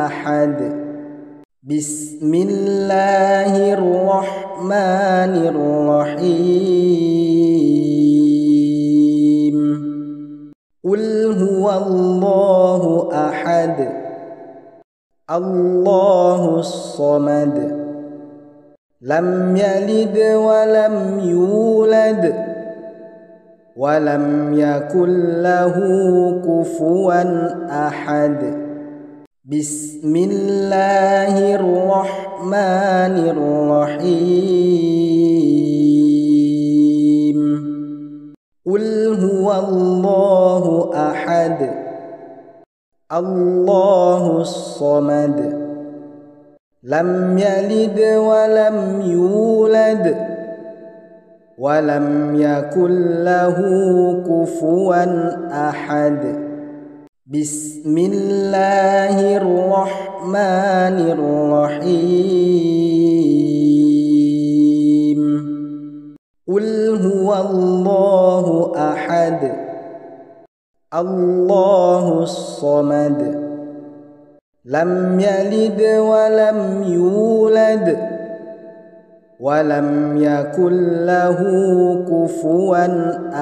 أحد بسم الله الرحمن الرحيم قل هو الله أحد الله الصمد لم يلد ولم يولد ولم يكن له كفوا أحد بسم الله الرحمن الرحيم قل هو الله أحد الله الصمد لم يلد ولم يولد ولم يكن له كفوا أحد بسم الله الرحمن الرحيم قل هو الله أحد الله الصمد لم يلد ولم يولد ولم يكن له كفوا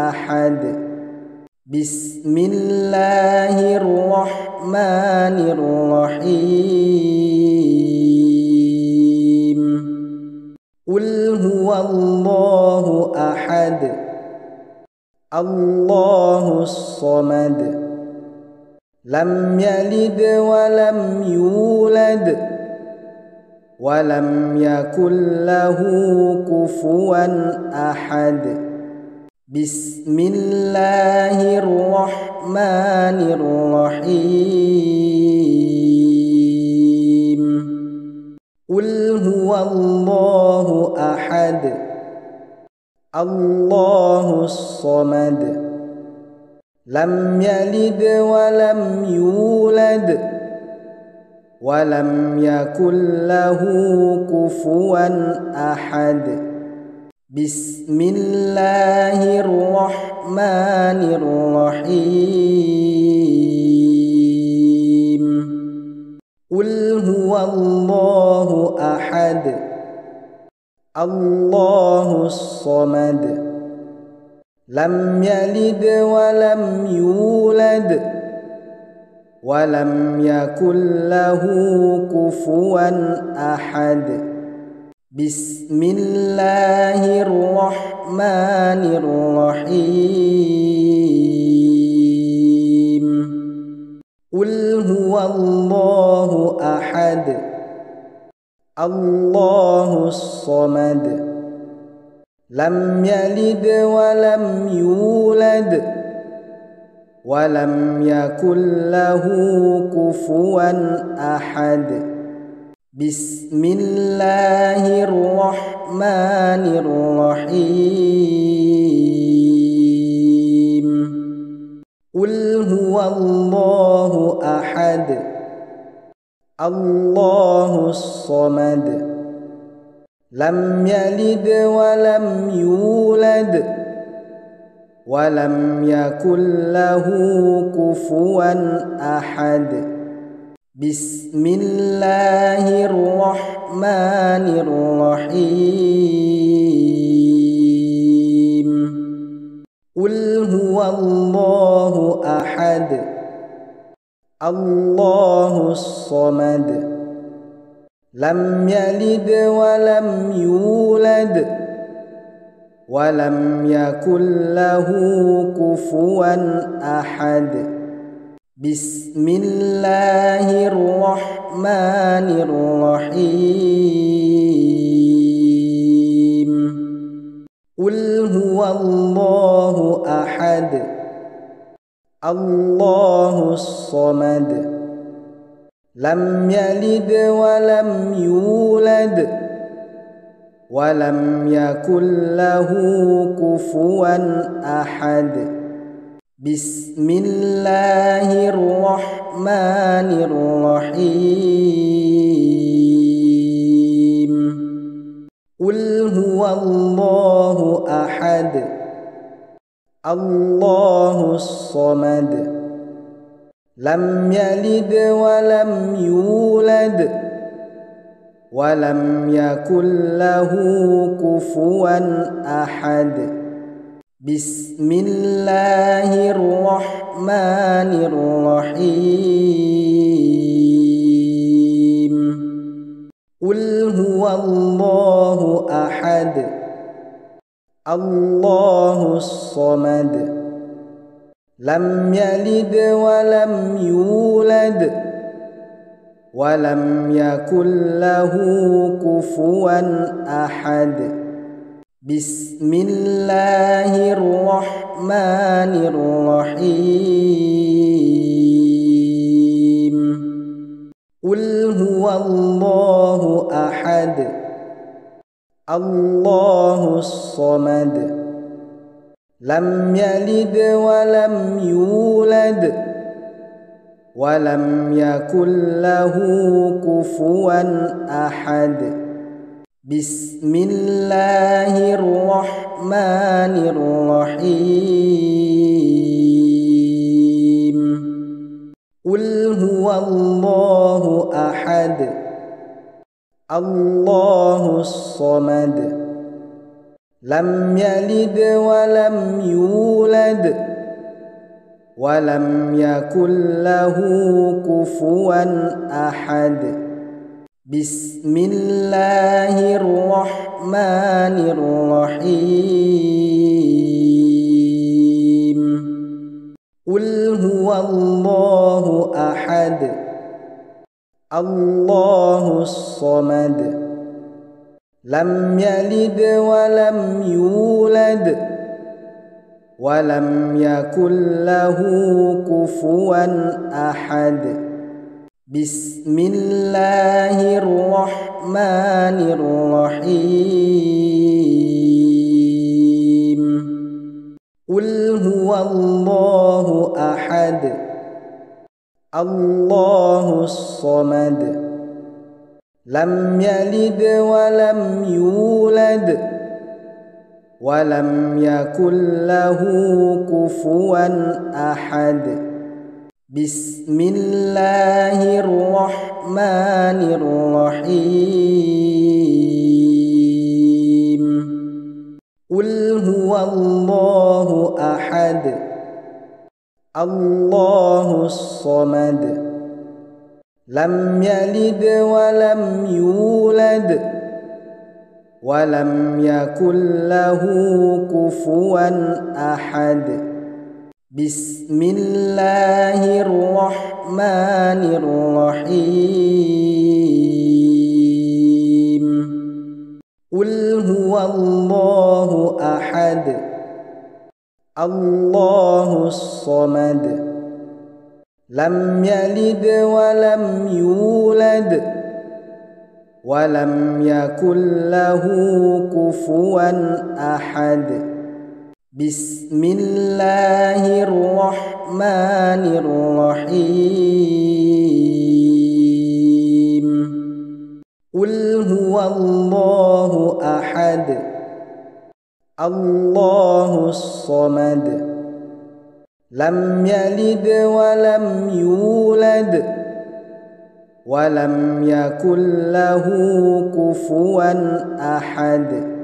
أحد بسم الله الرحمن الرحيم قل هو الله أحد الله الصمد لم يلد ولم يولد ولم يكن له كفوا أحد بسم الله الرحمن الرحيم قل هو الله أحد الله الصمد لم يلد ولم يولد ولم يكن له كفوا أحد بسم الله الرحمن الرحيم قل هو الله أحد الله الصمد لم يلد ولم يولد ولم يكن له كفوا أحد بسم الله الرحمن الرحيم قل هو الله أحد الله الصمد لم يلد ولم يولد ولم يكن له كفوا أحد بسم الله الرحمن الرحيم قل هو الله أحد الله الصمد لم يلد ولم يولد ولم يكن له كفوا أحد بسم الله الرحمن الرحيم قل هو الله أحد الله الصمد لم يلد ولم يولد ولم يكن له كفوا أحد بسم الله الرحمن الرحيم قل هو الله أحد الله الصمد لم يلد ولم يولد ولم يكن له كفوا أحد بسم الله الرحمن الرحيم قل هو الله أحد الله الصمد لم يلد ولم يولد ولم يكن له كفوا أحد بسم الله الرحمن الرحيم قل هو الله أحد الله الصمد لم يلد ولم يولد ولم يكن له كفوا أحد بسم الله الرحمن الرحيم قل هو الله أحد الله الصمد لم يلد ولم يولد ولم يكن له كفوا أحد بسم الله الرحمن الرحيم قل هو الله أحد الله الصمد لم يلد ولم يولد ولم يكن له كفوا أحد بسم الله الرحمن الرحيم قل هو الله أحد الله الصمد لم يلد ولم يولد ولم يكن له كفوا أحد بسم الله الرحمن الرحيم قل هو الله أحد الله الصمد لم يلد ولم يولد ولم يكن له كفوا أحد بسم الله الرحمن الرحيم قل هو الله أحد الله الصمد لم يلد ولم يولد ولم يكن له كفوا أحد بسم الله الرحمن الرحيم قل هو الله أحد الله الصمد لم يلد ولم يولد ولم يكن له كفوا أحد بسم الله الرحمن الرحيم قل هو الله أحد الله الصمد لم يلد ولم يولد ولم يكن له كفوا أحد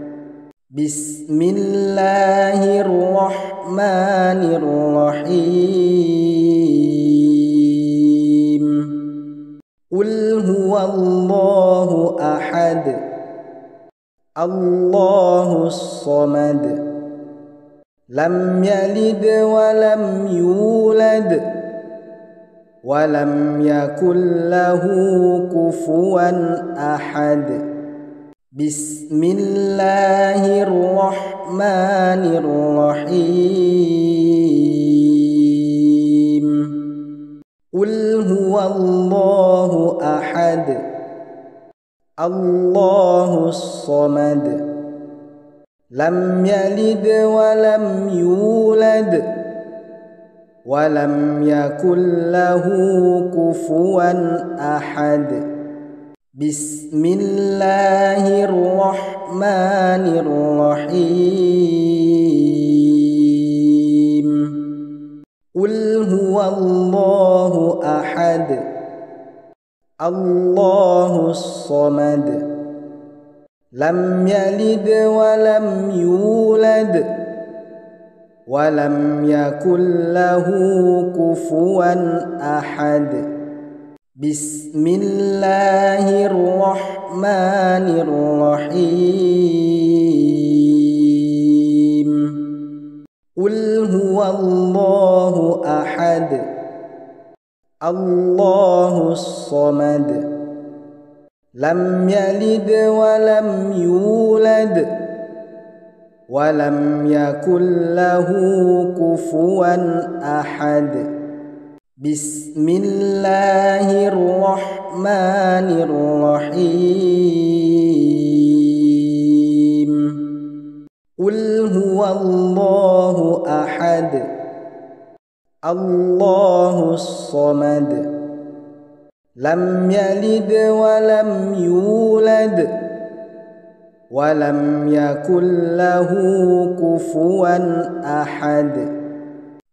بسم الله الرحمن الرحيم قل هو الله أحد الله الصمد لم يلد ولم يولد ولم يكن له كفوا أحد بسم الله الرحمن الرحيم قل هو الله أحد الله الصمد لم يلد ولم يولد ولم يكن له كفوا أحد بسم الله الرحمن الرحيم قل هو الله أحد الله الصمد لم يلد ولم يولد ولم يكن له كفوا أحد بسم الله الرحمن الرحيم قل هو الله أحد الله الصمد لم يلد ولم يولد ولم يكن له كفوا أحد بسم الله الرحمن الرحيم قل هو الله أحد الله الصمد لم يلد ولم يولد ولم يكن له كفوا أحد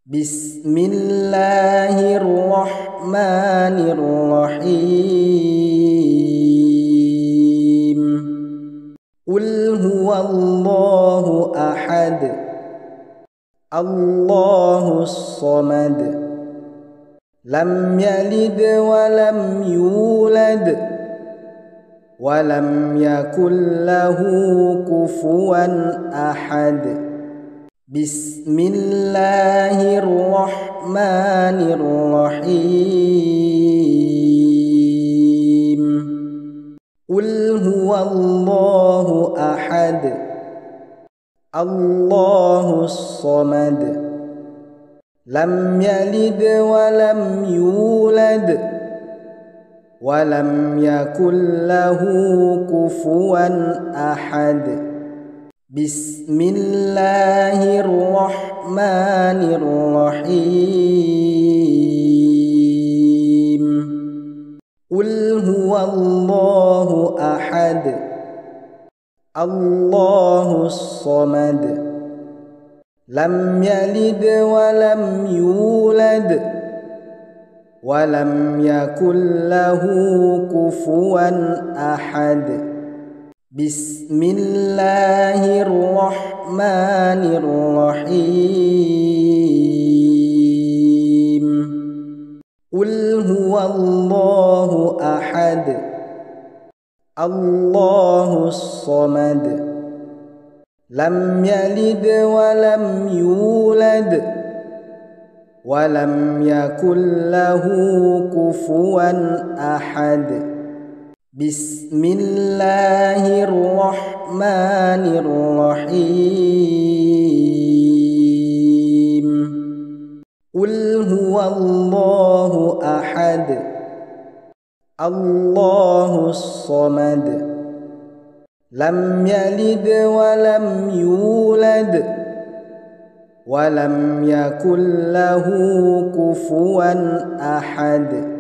بسم الله الرحمن الرحيم قل هو الله أحد الله الصمد لم يلد ولم يولد ولم يكن له كفوا أحد بسم الله الرحمن الرحيم قل هو الله أحد الله الصمد لم يلد ولم يولد ولم يكن له كفوا أحد بسم الله الرحمن الرحيم قل هو الله أحد الله الصمد لم يلد ولم يولد ولم يكن له كفوا أحد بسم الله الرحمن الرحيم قل هو الله أحد الله الصمد لم يلد ولم يولد ولم يكن له كفوا أحد بسم الله الرحمن الرحيم قل هو الله أحد الله الصمد لم يلد ولم يولد ولم يكن له كفوا أحد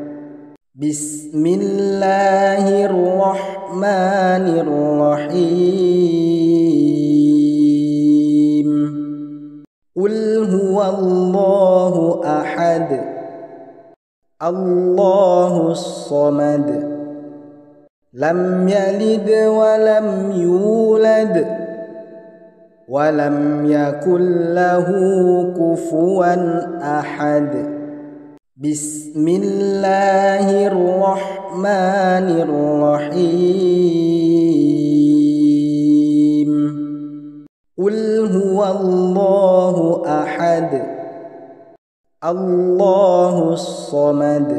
بسم الله الرحمن الرحيم قل هو الله أحد الله الصمد لم يلد ولم يولد ولم يكن له كفوا أحد بسم الله الرحمن الرحيم قل هو الله أحد الله الصمد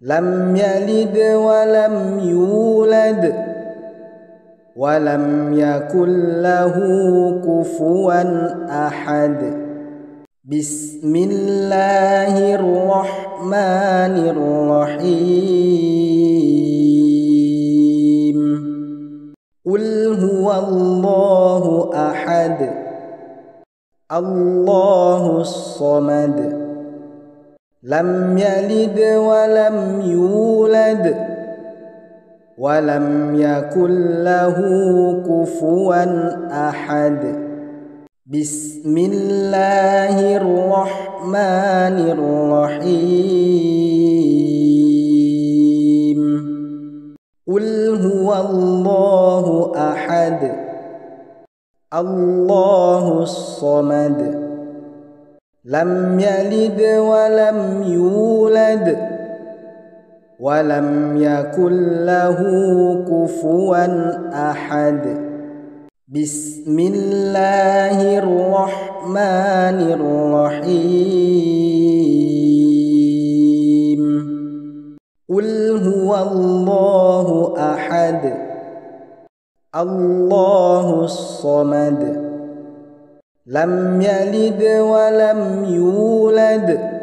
لم يلد ولم يولد ولم يكن له كفوا أحد بسم الله الرحمن الرحيم قل هو الله أحد الله الصمد لم يلد ولم يولد ولم يكن له كفوا أحد بسم الله الرحمن الرحيم قل هو الله أحد الله الصمد لم يلد ولم يولد ولم يكن له كفوا أحد بسم الله الرحمن الرحيم قل هو الله أحد الله الصمد لم يلد ولم يولد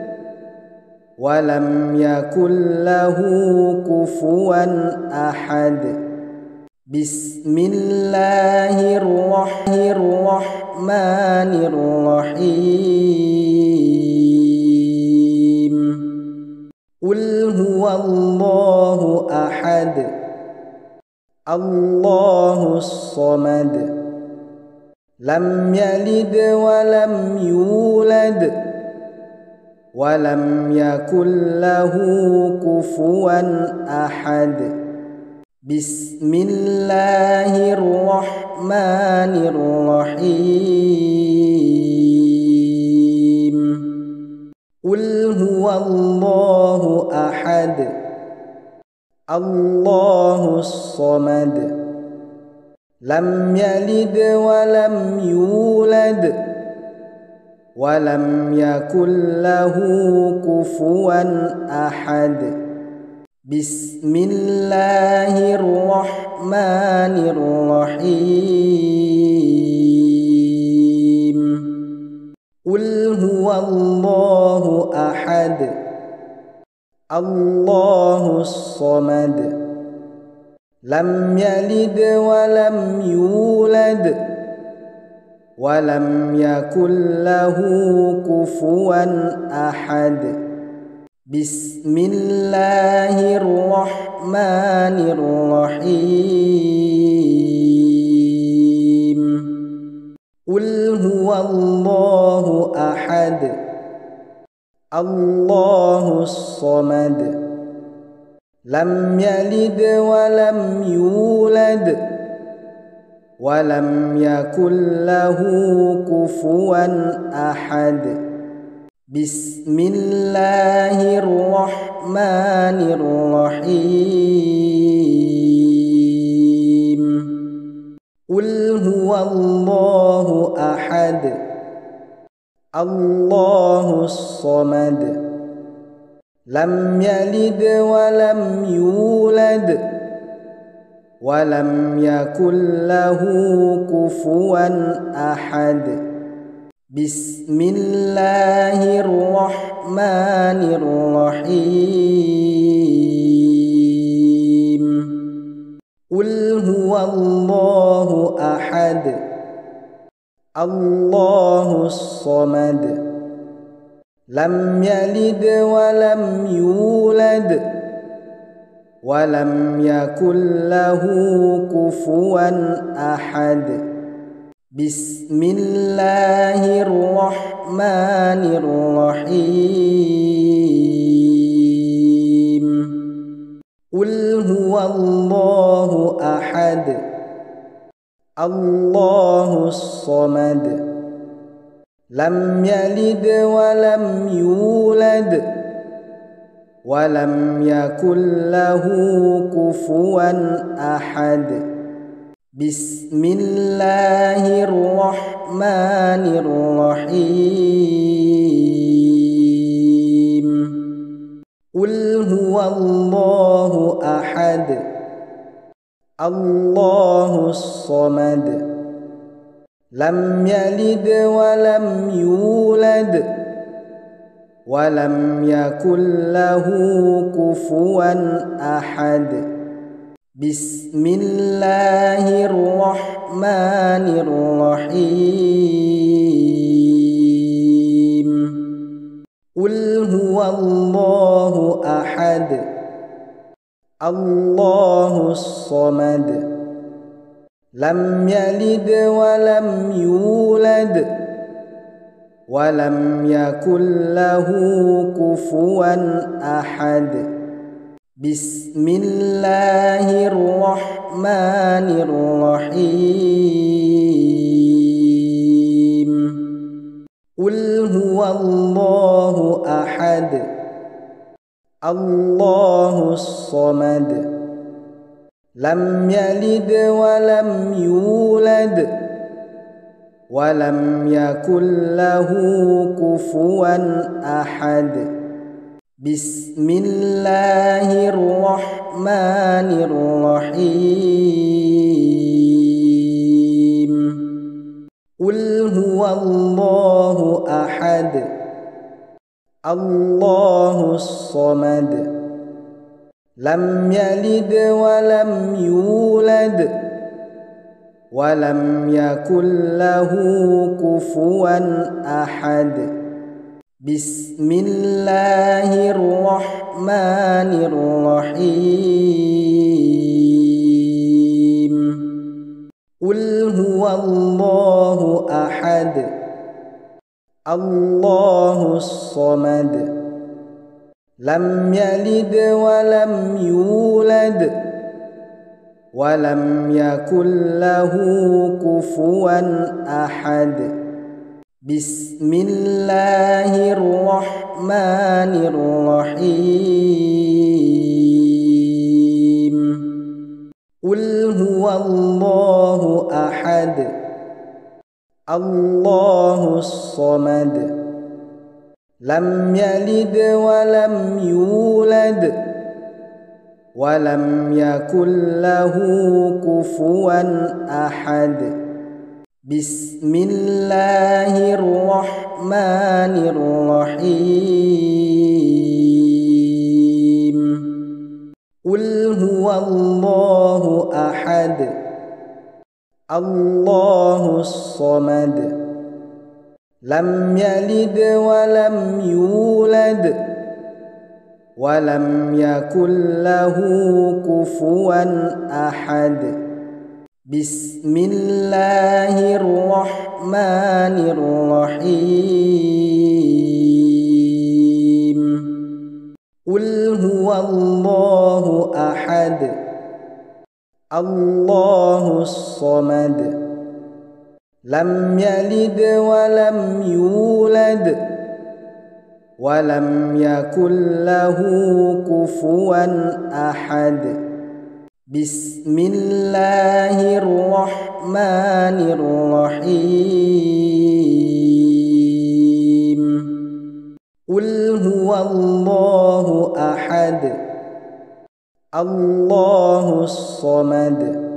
ولم يكن له كفوا أحد بسم الله الرحمن الرحيم قل هو الله أحد الله الصمد لم يلد ولم يولد ولم يكن له كفوا أحد بسم الله الرحمن الرحيم قل هو الله أحد الله الصمد لم يلد ولم يولد ولم يكن له كفوا أحد بسم الله الرحمن الرحيم قل هو الله أحد الله الصمد لم يلد ولم يولد ولم يكن له كفوا أحد بسم الله الرحمن الرحيم قل هو الله أحد الله الصمد لم يلد ولم يولد ولم يكن له كفوا أحد بسم الله الرحمن الرحيم قل هو الله أحد الله الصمد لم يلد ولم يولد ولم يكن له كفوا أحد بسم الله الرحمن الرحيم قل هو الله أحد الله الصمد لم يلد ولم يولد ولم يكن له كفوا أحد بسم الله الرحمن الرحيم قل هو الله أحد الله الصمد لم يلد ولم يولد ولم يكن له كفوا أحد بسم الله الرحمن الرحيم قل هو الله أحد الله الصمد لم يلد ولم يولد ولم يكن له كفوا أحد بسم الله الرحمن الرحيم قل هو الله أحد الله الصمد لم يلد ولم يولد ولم يكن له كفوا أحد بسم الله الرحمن الرحيم قل هو الله أحد الله الصمد لم يلد ولم يولد ولم يكن له كفوا أحد بسم الله الرحمن الرحيم قل هو الله أحد الله الصمد لم يلد ولم يولد ولم يكن له كفوا أحد بسم الله الرحمن الرحيم قل هو الله أحد الله الصمد لم يلد ولم يولد ولم يكن له كفوا أحد بسم الله الرحمن الرحيم قل هو الله أحد الله الصمد لم يلد ولم يولد ولم يكن له كفوا أحد بسم الله الرحمن الرحيم قل هو الله أحد الله الصمد لم يلد ولم يولد ولم يكن له كفوا أحد بسم الله الرحمن الرحيم قل هو الله أحد الله الصمد لم يلد ولم يولد ولم يكن له كفوا أحد بسم الله الرحمن الرحيم قل هو الله أحد الله الصمد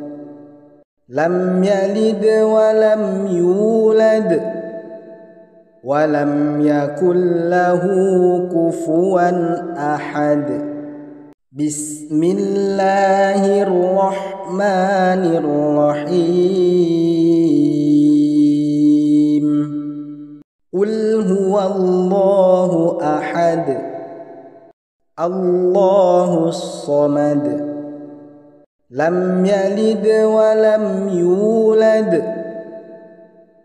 لم يلد ولم يولد ولم يكن له كفوا أحد بسم الله الرحمن الرحيم قل هو الله أحد الله الصمد لم يلد ولم يولد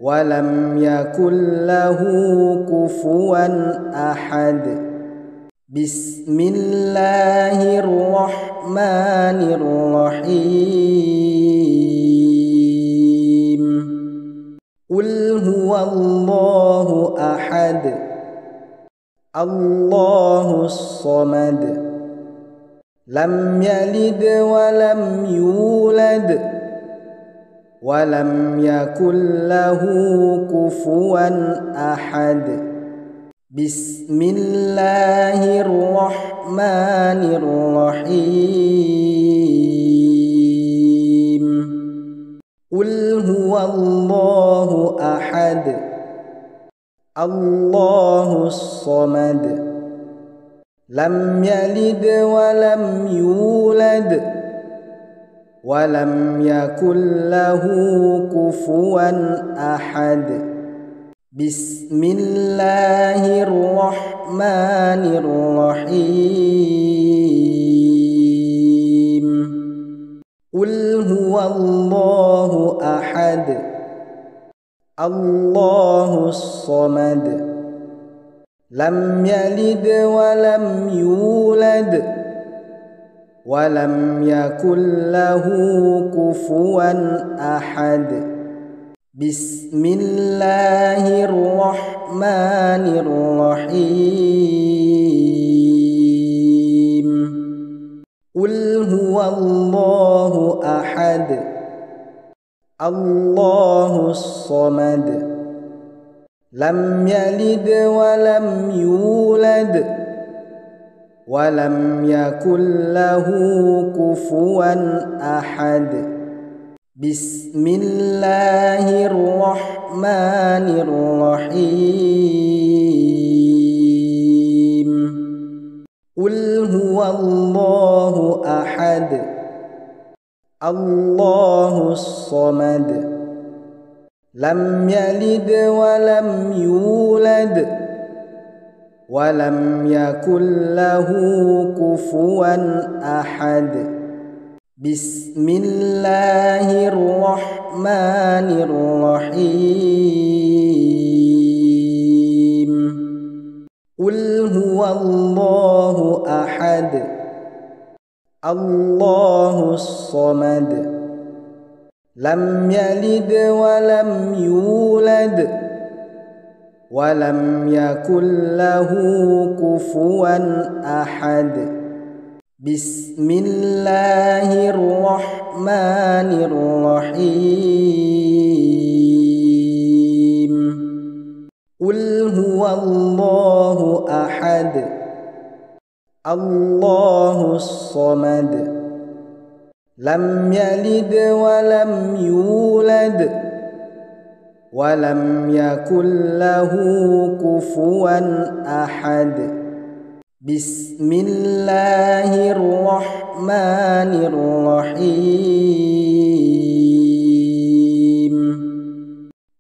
ولم يكن له كفوا أحد بسم الله الرحمن الرحيم قل هو الله أحد الله الصمد لم يلد ولم يولد ولم يكن له كفوا أحد بسم الله الرحمن الرحيم قل هو الله أحد الله الصمد لم يلد ولم يولد ولم يكن له كفوا أحد بسم الله الرحمن الرحيم قل هو الله أحد الله الصمد لم يلد ولم يولد ولم يكن له كفوا أحد بسم الله الرحمن الرحيم قل هو الله أحد الله الصمد لم يلد ولم يولد ولم يكن له كفوا أحد بسم الله الرحمن الرحيم قل هو الله أحد الله الصمد لم يلد ولم يولد ولم يكن له كفوا أحد بسم الله الرحمن الرحيم قل هو الله أحد الله الصمد لم يلد ولم يولد ولم يكن له كفوا أحد بسم الله الرحمن الرحيم قل هو الله أحد الله الصمد لم يلد ولم يولد ولم يكن له كفوا أحد بسم الله الرحمن الرحيم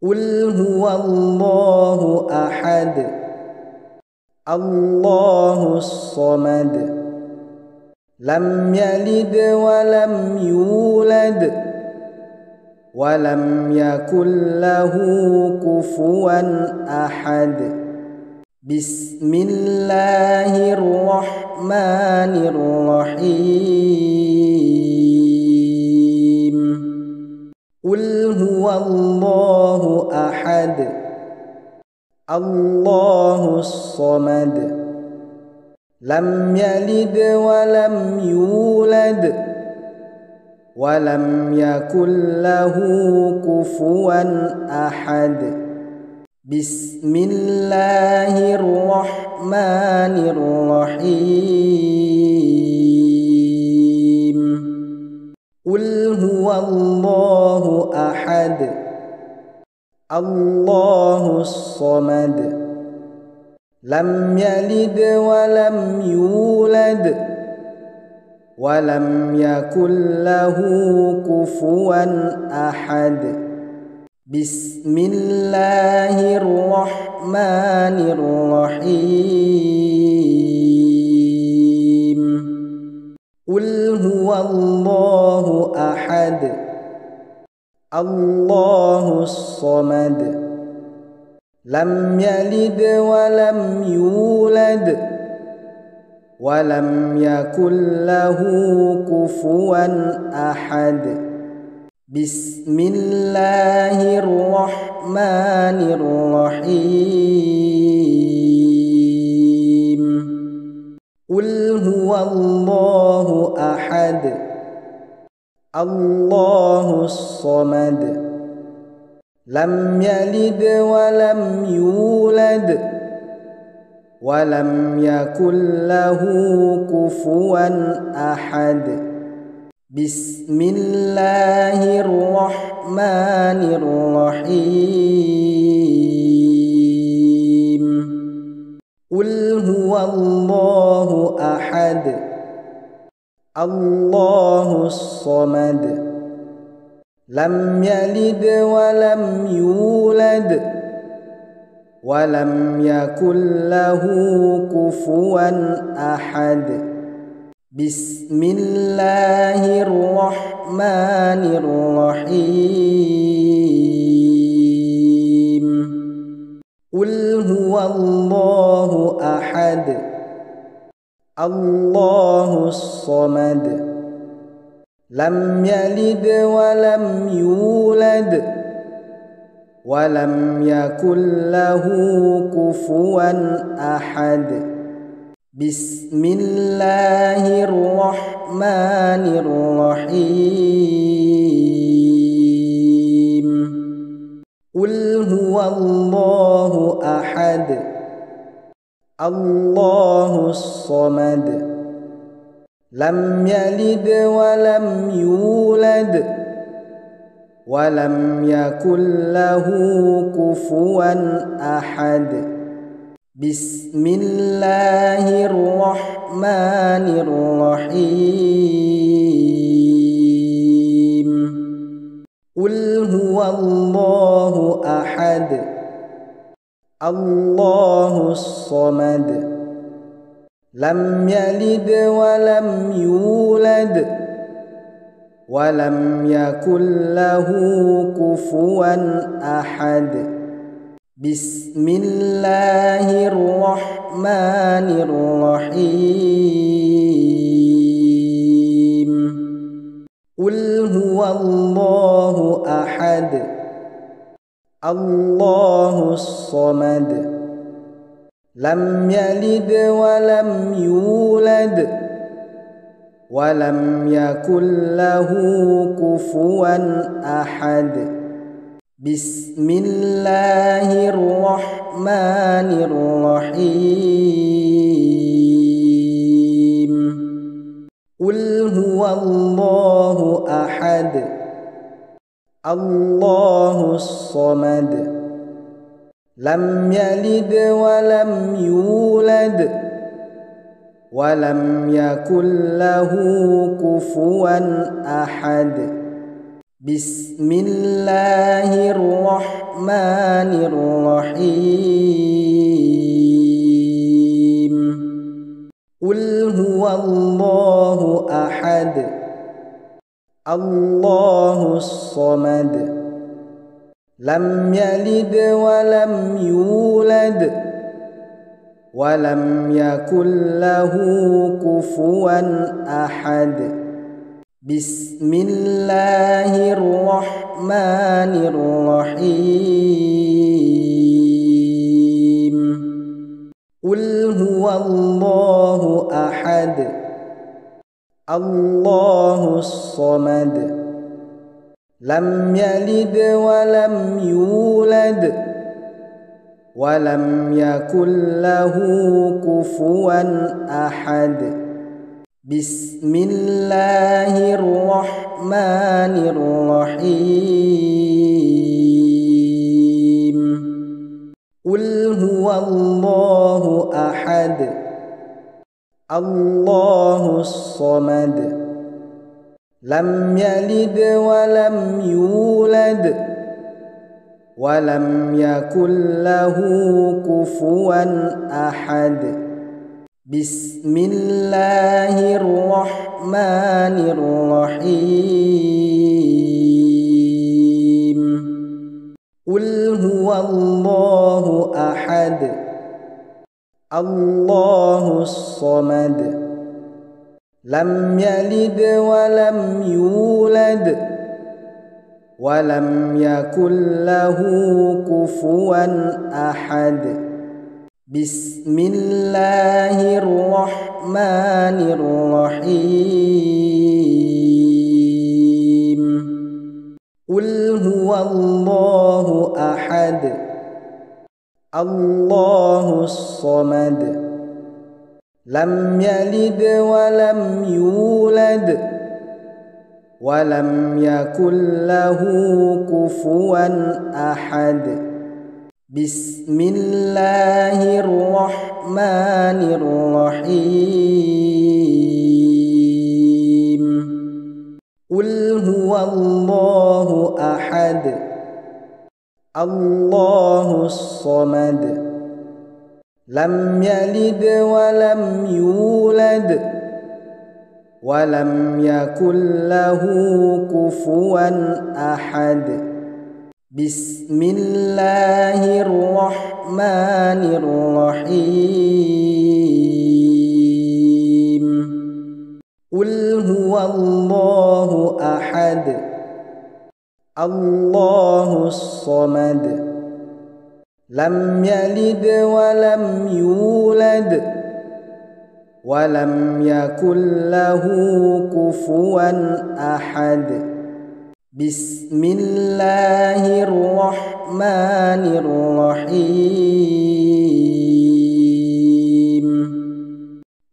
قل هو الله أحد الله الصمد لم يلد ولم يولد ولم يكن له كفوا أحد بسم الله الرحمن الرحيم قل هو الله أحد الله الصمد لم يلد ولم يولد ولم يكن له كفوا أحد بسم الله الرحمن الرحيم قل هو الله أحد الله الصمد لم يلد ولم يولد ولم يكن له كفوا أحد بسم الله الرحمن الرحيم قل هو الله أحد الله الصمد لم يلد ولم يولد ولم يكن له كفوا أحد بسم الله الرحمن الرحيم قل هو الله أحد الله الصمد لم يلد ولم يولد ولم يكن له كفوا أحد بسم الله الرحمن الرحيم قل هو الله أحد الله الصمد لم يلد ولم يولد ولم يكن له كفوا أحد بسم الله الرحمن الرحيم قل هو الله أحد الله الصمد لم يلد ولم يولد ولم يكن له كفوا أحد بسم الله الرحمن الرحيم قل هو الله أحد الله الصمد لم يلد ولم يولد ولم يكن له كفوا أحد بسم الله الرحمن الرحيم قل هو الله أحد الله الصمد لم يلد ولم يولد ولم يكن له كفوا أحد بسم الله الرحمن الرحيم قل هو الله أحد الله الصمد لم يلد ولم يولد ولم يكن له كفوا أحد بسم الله الرحمن الرحيم قل هو الله أحد الله الصمد لم يلد ولم يولد ولم يكن له كفوا أحد بسم الله الرحمن الرحيم قل هو الله أحد الله الصمد لم يلد ولم يولد ولم يكن له كفوا أحد بسم الله الرحمن الرحيم قل هو الله أحد الله الصمد لم يلد ولم يولد ولم يكن له كفوا أحد بسم الله الرحمن الرحيم قل هو الله أحد الله الصمد لم يلد ولم يولد ولم يكن له كفوا أحد بسم الله الرحمن الرحيم قل هو الله أحد الله الصمد لم يلد ولم يولد ولم يكن له كفوا أحد بسم الله الرحمن الرحيم قل هو الله أحد الله الصمد لم يلد ولم يولد ولم يكن له كفوا أحد بسم الله الرحمن الرحيم قل هو الله أحد الله الصمد لم يلد ولم يولد ولم يكن له كفوا أحد بسم الله الرحمن الرحيم قل هو الله أحد الله الصمد لم يلد ولم يولد ولم يكن له كفوا أحد بسم الله الرحمن الرحيم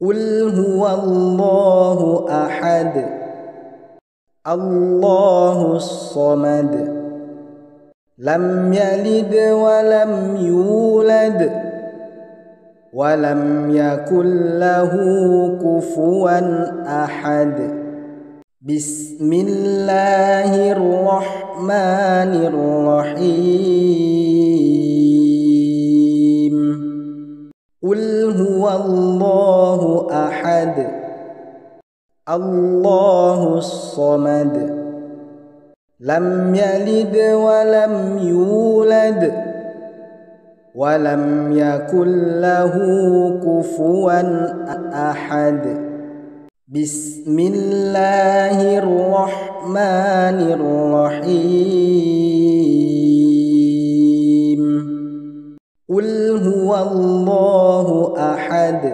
قل هو الله أحد الله الصمد لم يلد ولم يولد ولم يكن له كفوا أحد بسم الله الرحمن الرحيم قل هو الله أحد الله الصمد لم يلد ولم يولد ولم يكن له كفوا أحد بسم الله الرحمن الرحيم قل هو الله أحد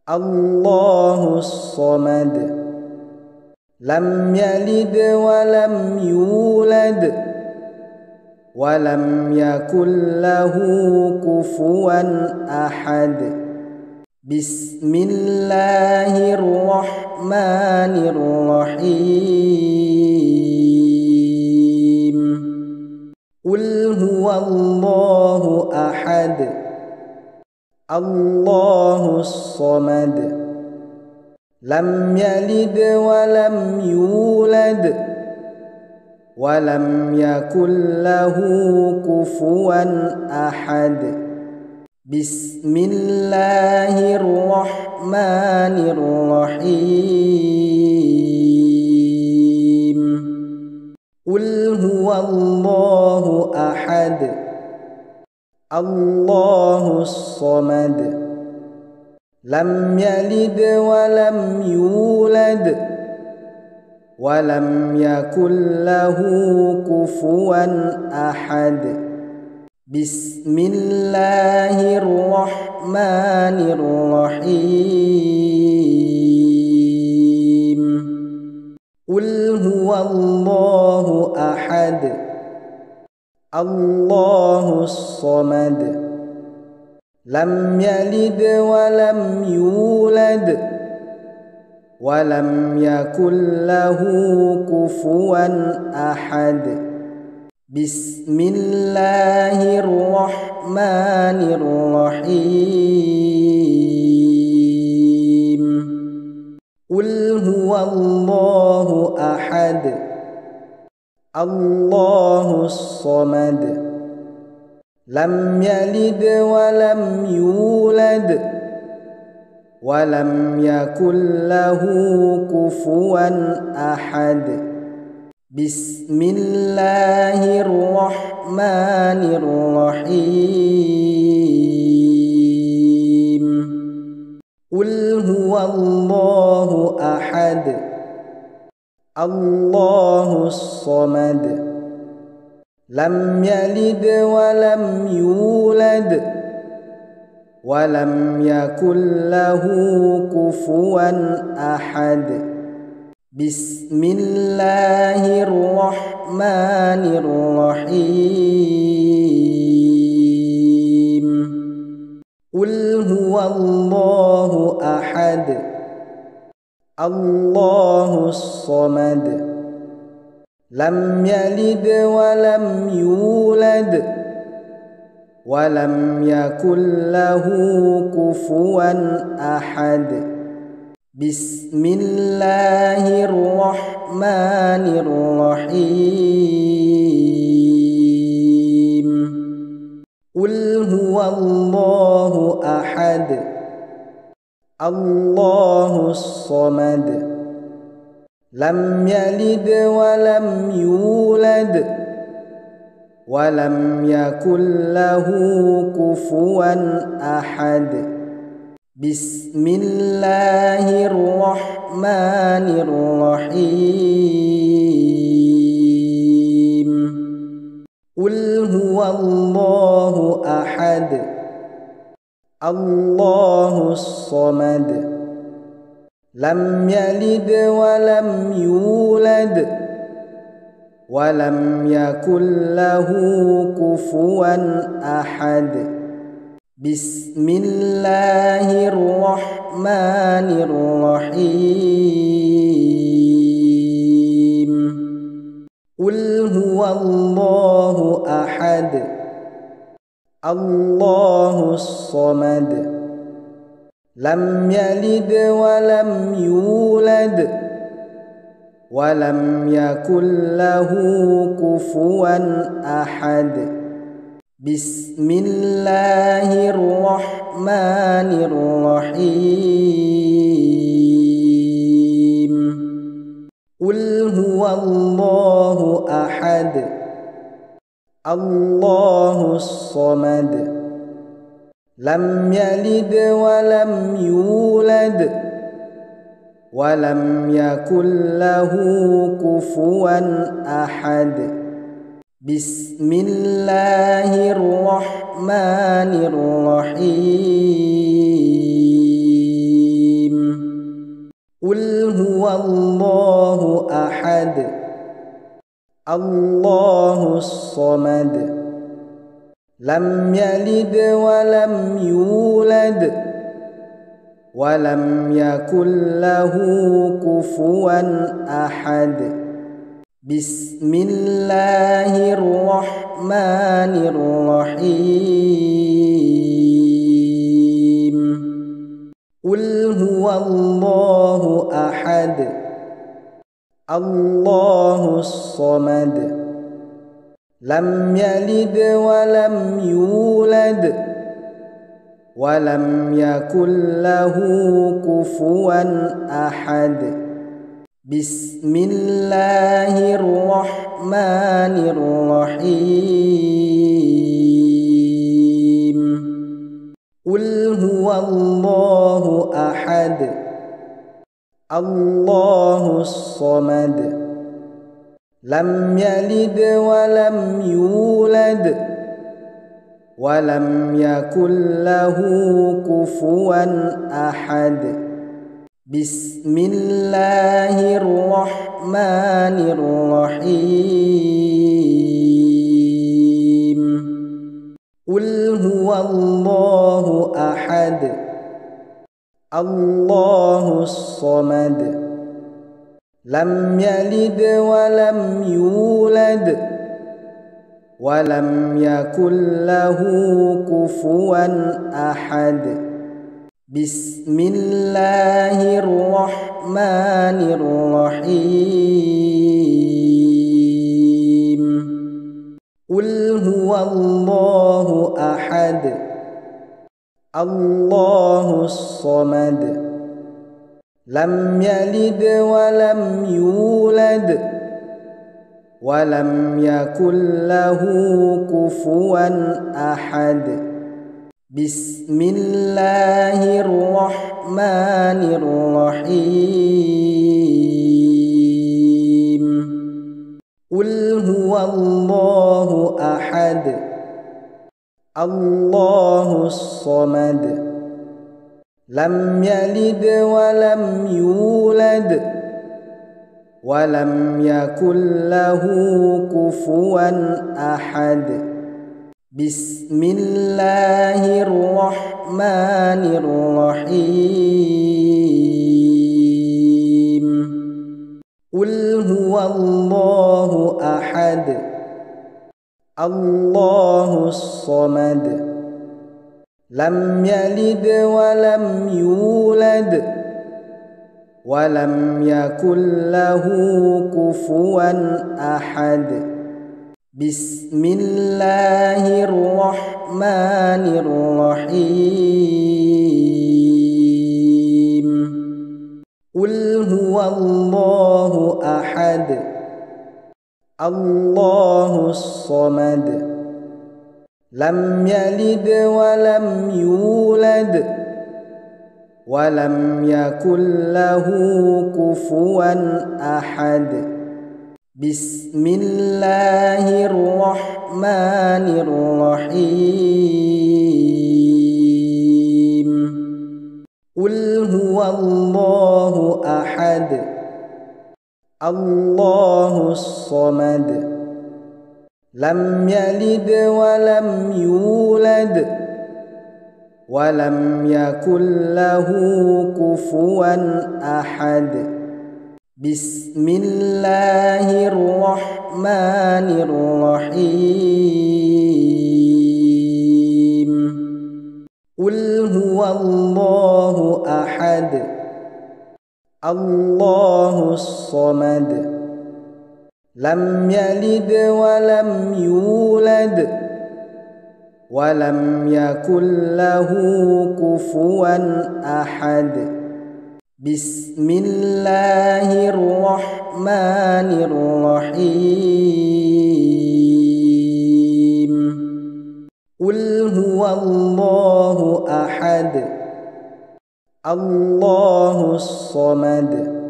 الله الصمد لم يلد ولم يولد ولم يكن له كفوا أحد بسم الله الرحمن الرحيم قل هو الله أحد الله الصمد لم يلد ولم يولد ولم يكن له كفوا أحد بسم الله الرحمن الرحيم قل هو الله أحد الله الصمد لم يلد ولم يولد ولم يكن له كفوا أحد بسم الله الرحمن الرحيم قل هو الله أحد الله الصمد لم يلد ولم يولد ولم يكن له كفوا أحد بسم الله الرحمن الرحيم قل هو الله أحد الله الصمد لم يلد ولم يولد ولم يكن له كفوا أحد بسم الله الرحمن الرحيم قل هو الله أحد الله الصمد لم يلد ولم يولد ولم يكن له كفوا أحد بسم الله الرحمن الرحيم قل هو الله أحد الله الصمد لم يلد ولم يولد ولم يكن له كفوا أحد بسم الله الرحمن الرحيم قل هو الله أحد الله الصمد لم يلد ولم يولد ولم يكن له كفوا أحد بسم الله الرحمن الرحيم قل هو الله أحد الله الصمد لم يلد ولم يولد ولم يكن له كفوا أحد بسم الله الرحمن الرحيم قل هو الله أحد الله الصمد لم يلد ولم يولد ولم يكن له كفوا أحد بسم الله الرحمن الرحيم قل هو الله أحد الله الصمد لم يلد ولم يولد ولم يكن له كفوا أحد بسم الله الرحمن الرحيم قل هو الله أحد الله الصمد لم يلد ولم يولد ولم يكن له كفوا أحد بسم الله الرحمن الرحيم قل هو الله أحد الله الصمد لم يلد ولم يولد ولم يكن له كفوا أحد بسم الله الرحمن الرحيم قل هو الله أحد الله الصمد لم يلد ولم يولد ولم يكن له كفوا أحد بسم الله الرحمن الرحيم قل هو الله أحد الله الصمد لم يلد ولم يولد ولم يكن له كفوا أحد بسم الله الرحمن الرحيم قل هو الله أحد الله الصمد لم يلد ولم يولد ولم يكن له كفوا أحد بسم الله الرحمن الرحيم قل هو الله أحد الله الصمد لم يلد ولم يولد ولم يكن له كفوا أحد بسم الله الرحمن الرحيم قل هو الله أحد الله الصمد لم يلد ولم يولد ولم يكن له كفوا أحد بسم الله الرحمن الرحيم قل هو الله أحد الله الصمد لم يلد ولم يولد ولم يكن له كفوا أحد بسم الله الرحمن الرحيم قل هو الله أحد الله الصمد لم يلد ولم يولد ولم يكن له كفوا أحد بسم الله الرحمن الرحيم قل هو الله أحد الله الصمد لم يلد ولم يولد ولم يكن له كفوا أحد بسم الله الرحمن الرحيم قل هو الله أحد الله الصمد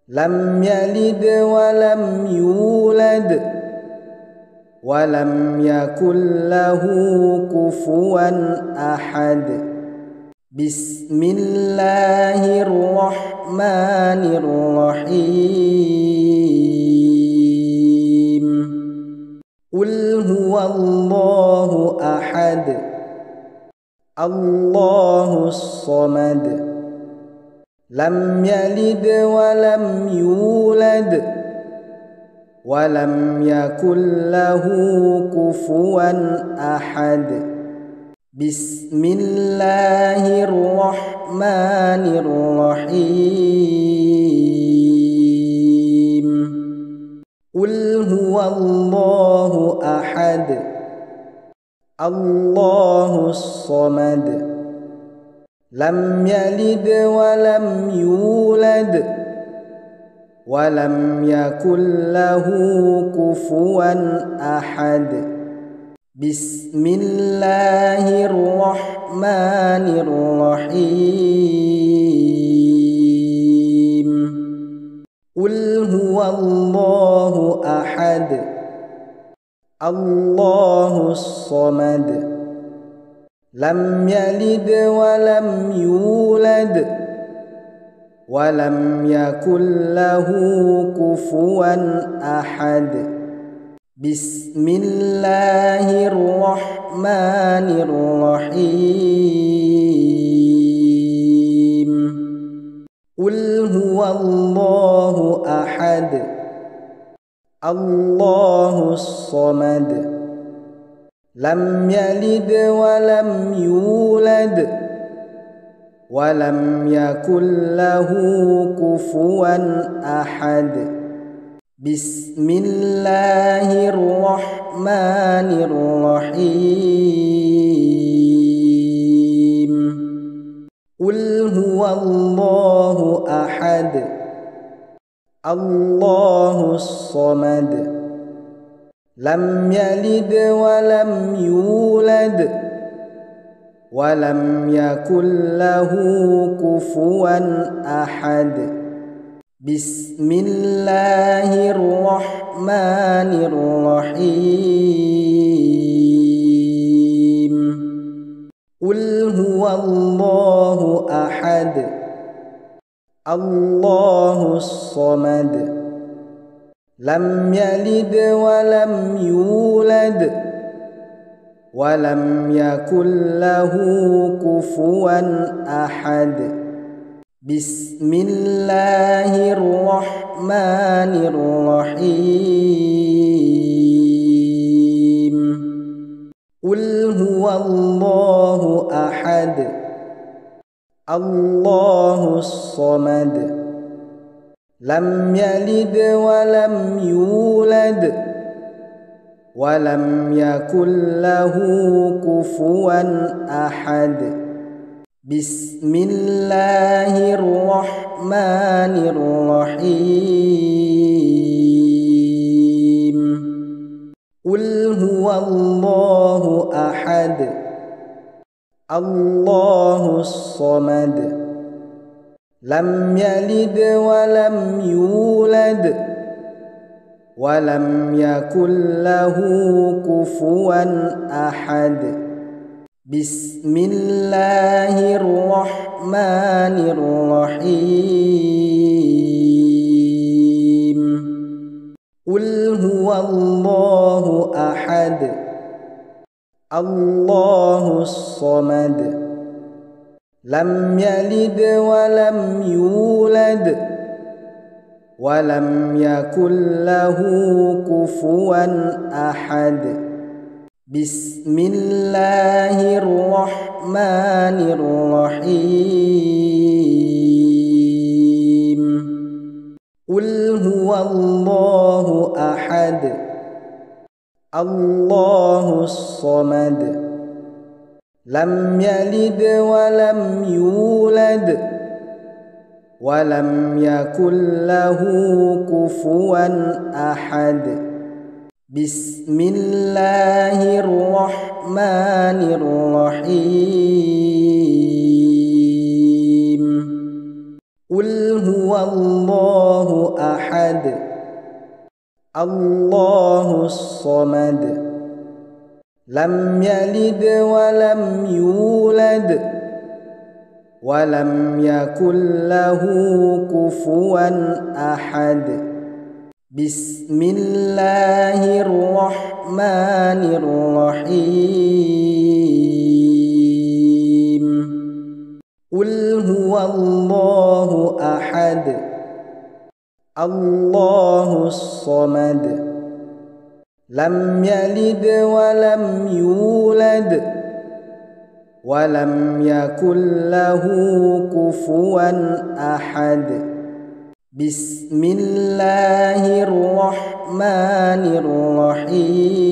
لم يلد ولم يولد ولم يكن له كفوا أحد بسم الله الرحمن الرحيم قل هو الله أحد الله الصمد لم يلد ولم يولد ولم يكن له كفوا أحد بسم الله الرحمن الرحيم قل هو الله أحد الله الصمد لم يلد ولم يولد ولم يكن له كفوا أحد بسم الله الرحمن الرحيم قل هو الله أحد الله الصمد لم يلد ولم يولد ولم يكن له كفوا أحد بسم الله الرحمن الرحيم قل هو الله أحد الله الصمد لم يلد ولم يولد ولم يكن له كفوا أحد بسم الله الرحمن الرحيم قل هو الله أحد الله الصمد لم يلد ولم يولد ولم يكن له كفوا أحد بسم الله الرحمن الرحيم قل هو الله أحد الله الصمد لم يلد ولم يولد ولم يكن له كفوا أحد بسم الله الرحمن الرحيم قل هو الله أحد الله الصمد لم يلد ولم يولد ولم يكن له كفوا أحد بسم الله الرحمن الرحيم قل هو الله أحد الله الصمد لم يلد ولم يولد ولم يكن له كفوا أحد بسم الله الرحمن الرحيم قل هو الله أحد الله الصمد لم يلد ولم يولد ولم يكن له كفوا أحد بسم الله الرحمن الرحيم قل هو الله أحد الله الصمد لم يلد ولم يولد ولم يكن له كفوا أحد بسم الله الرحمن الرحيم قل هو الله أحد الله الصمد لم يلد ولم يولد ولم يكن له كفوا أحد بسم الله الرحمن الرحيم قل هو الله أحد الله الصمد لم يلد ولم يولد ولم يكن له كفوا أحد بسم الله الرحمن الرحيم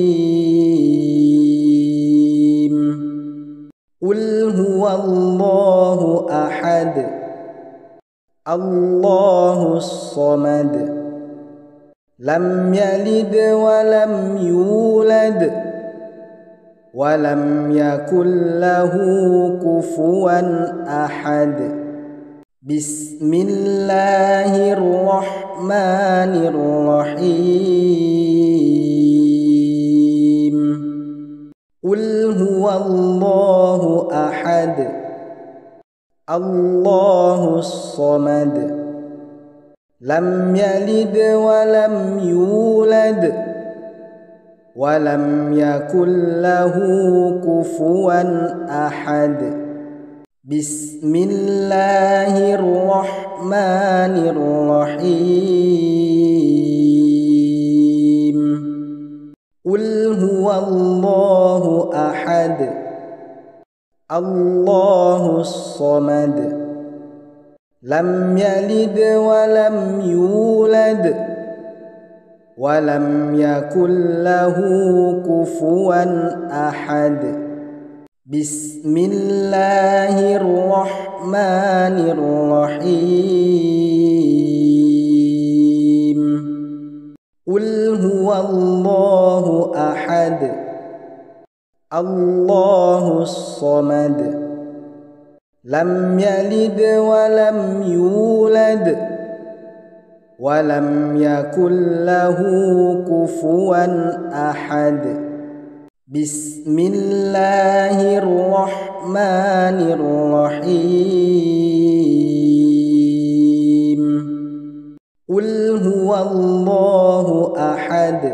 قل هو الله أحد الله الصمد لم يلد ولم يولد ولم يكن له كفوا أحد بسم الله الرحمن الرحيم قل هو الله أحد الله الصمد لم يلد ولم يولد ولم يكن له كفوا أحد بسم الله الرحمن الرحيم قل هو الله أحد الله الصمد لم يلد ولم يولد ولم يكن له كفوا أحد بسم الله الرحمن الرحيم قل هو الله أحد الله الصمد لم يلد ولم يولد ولم يكن له كفوا أحد بسم الله الرحمن الرحيم قل هو الله أحد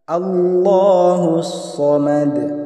الله الصمد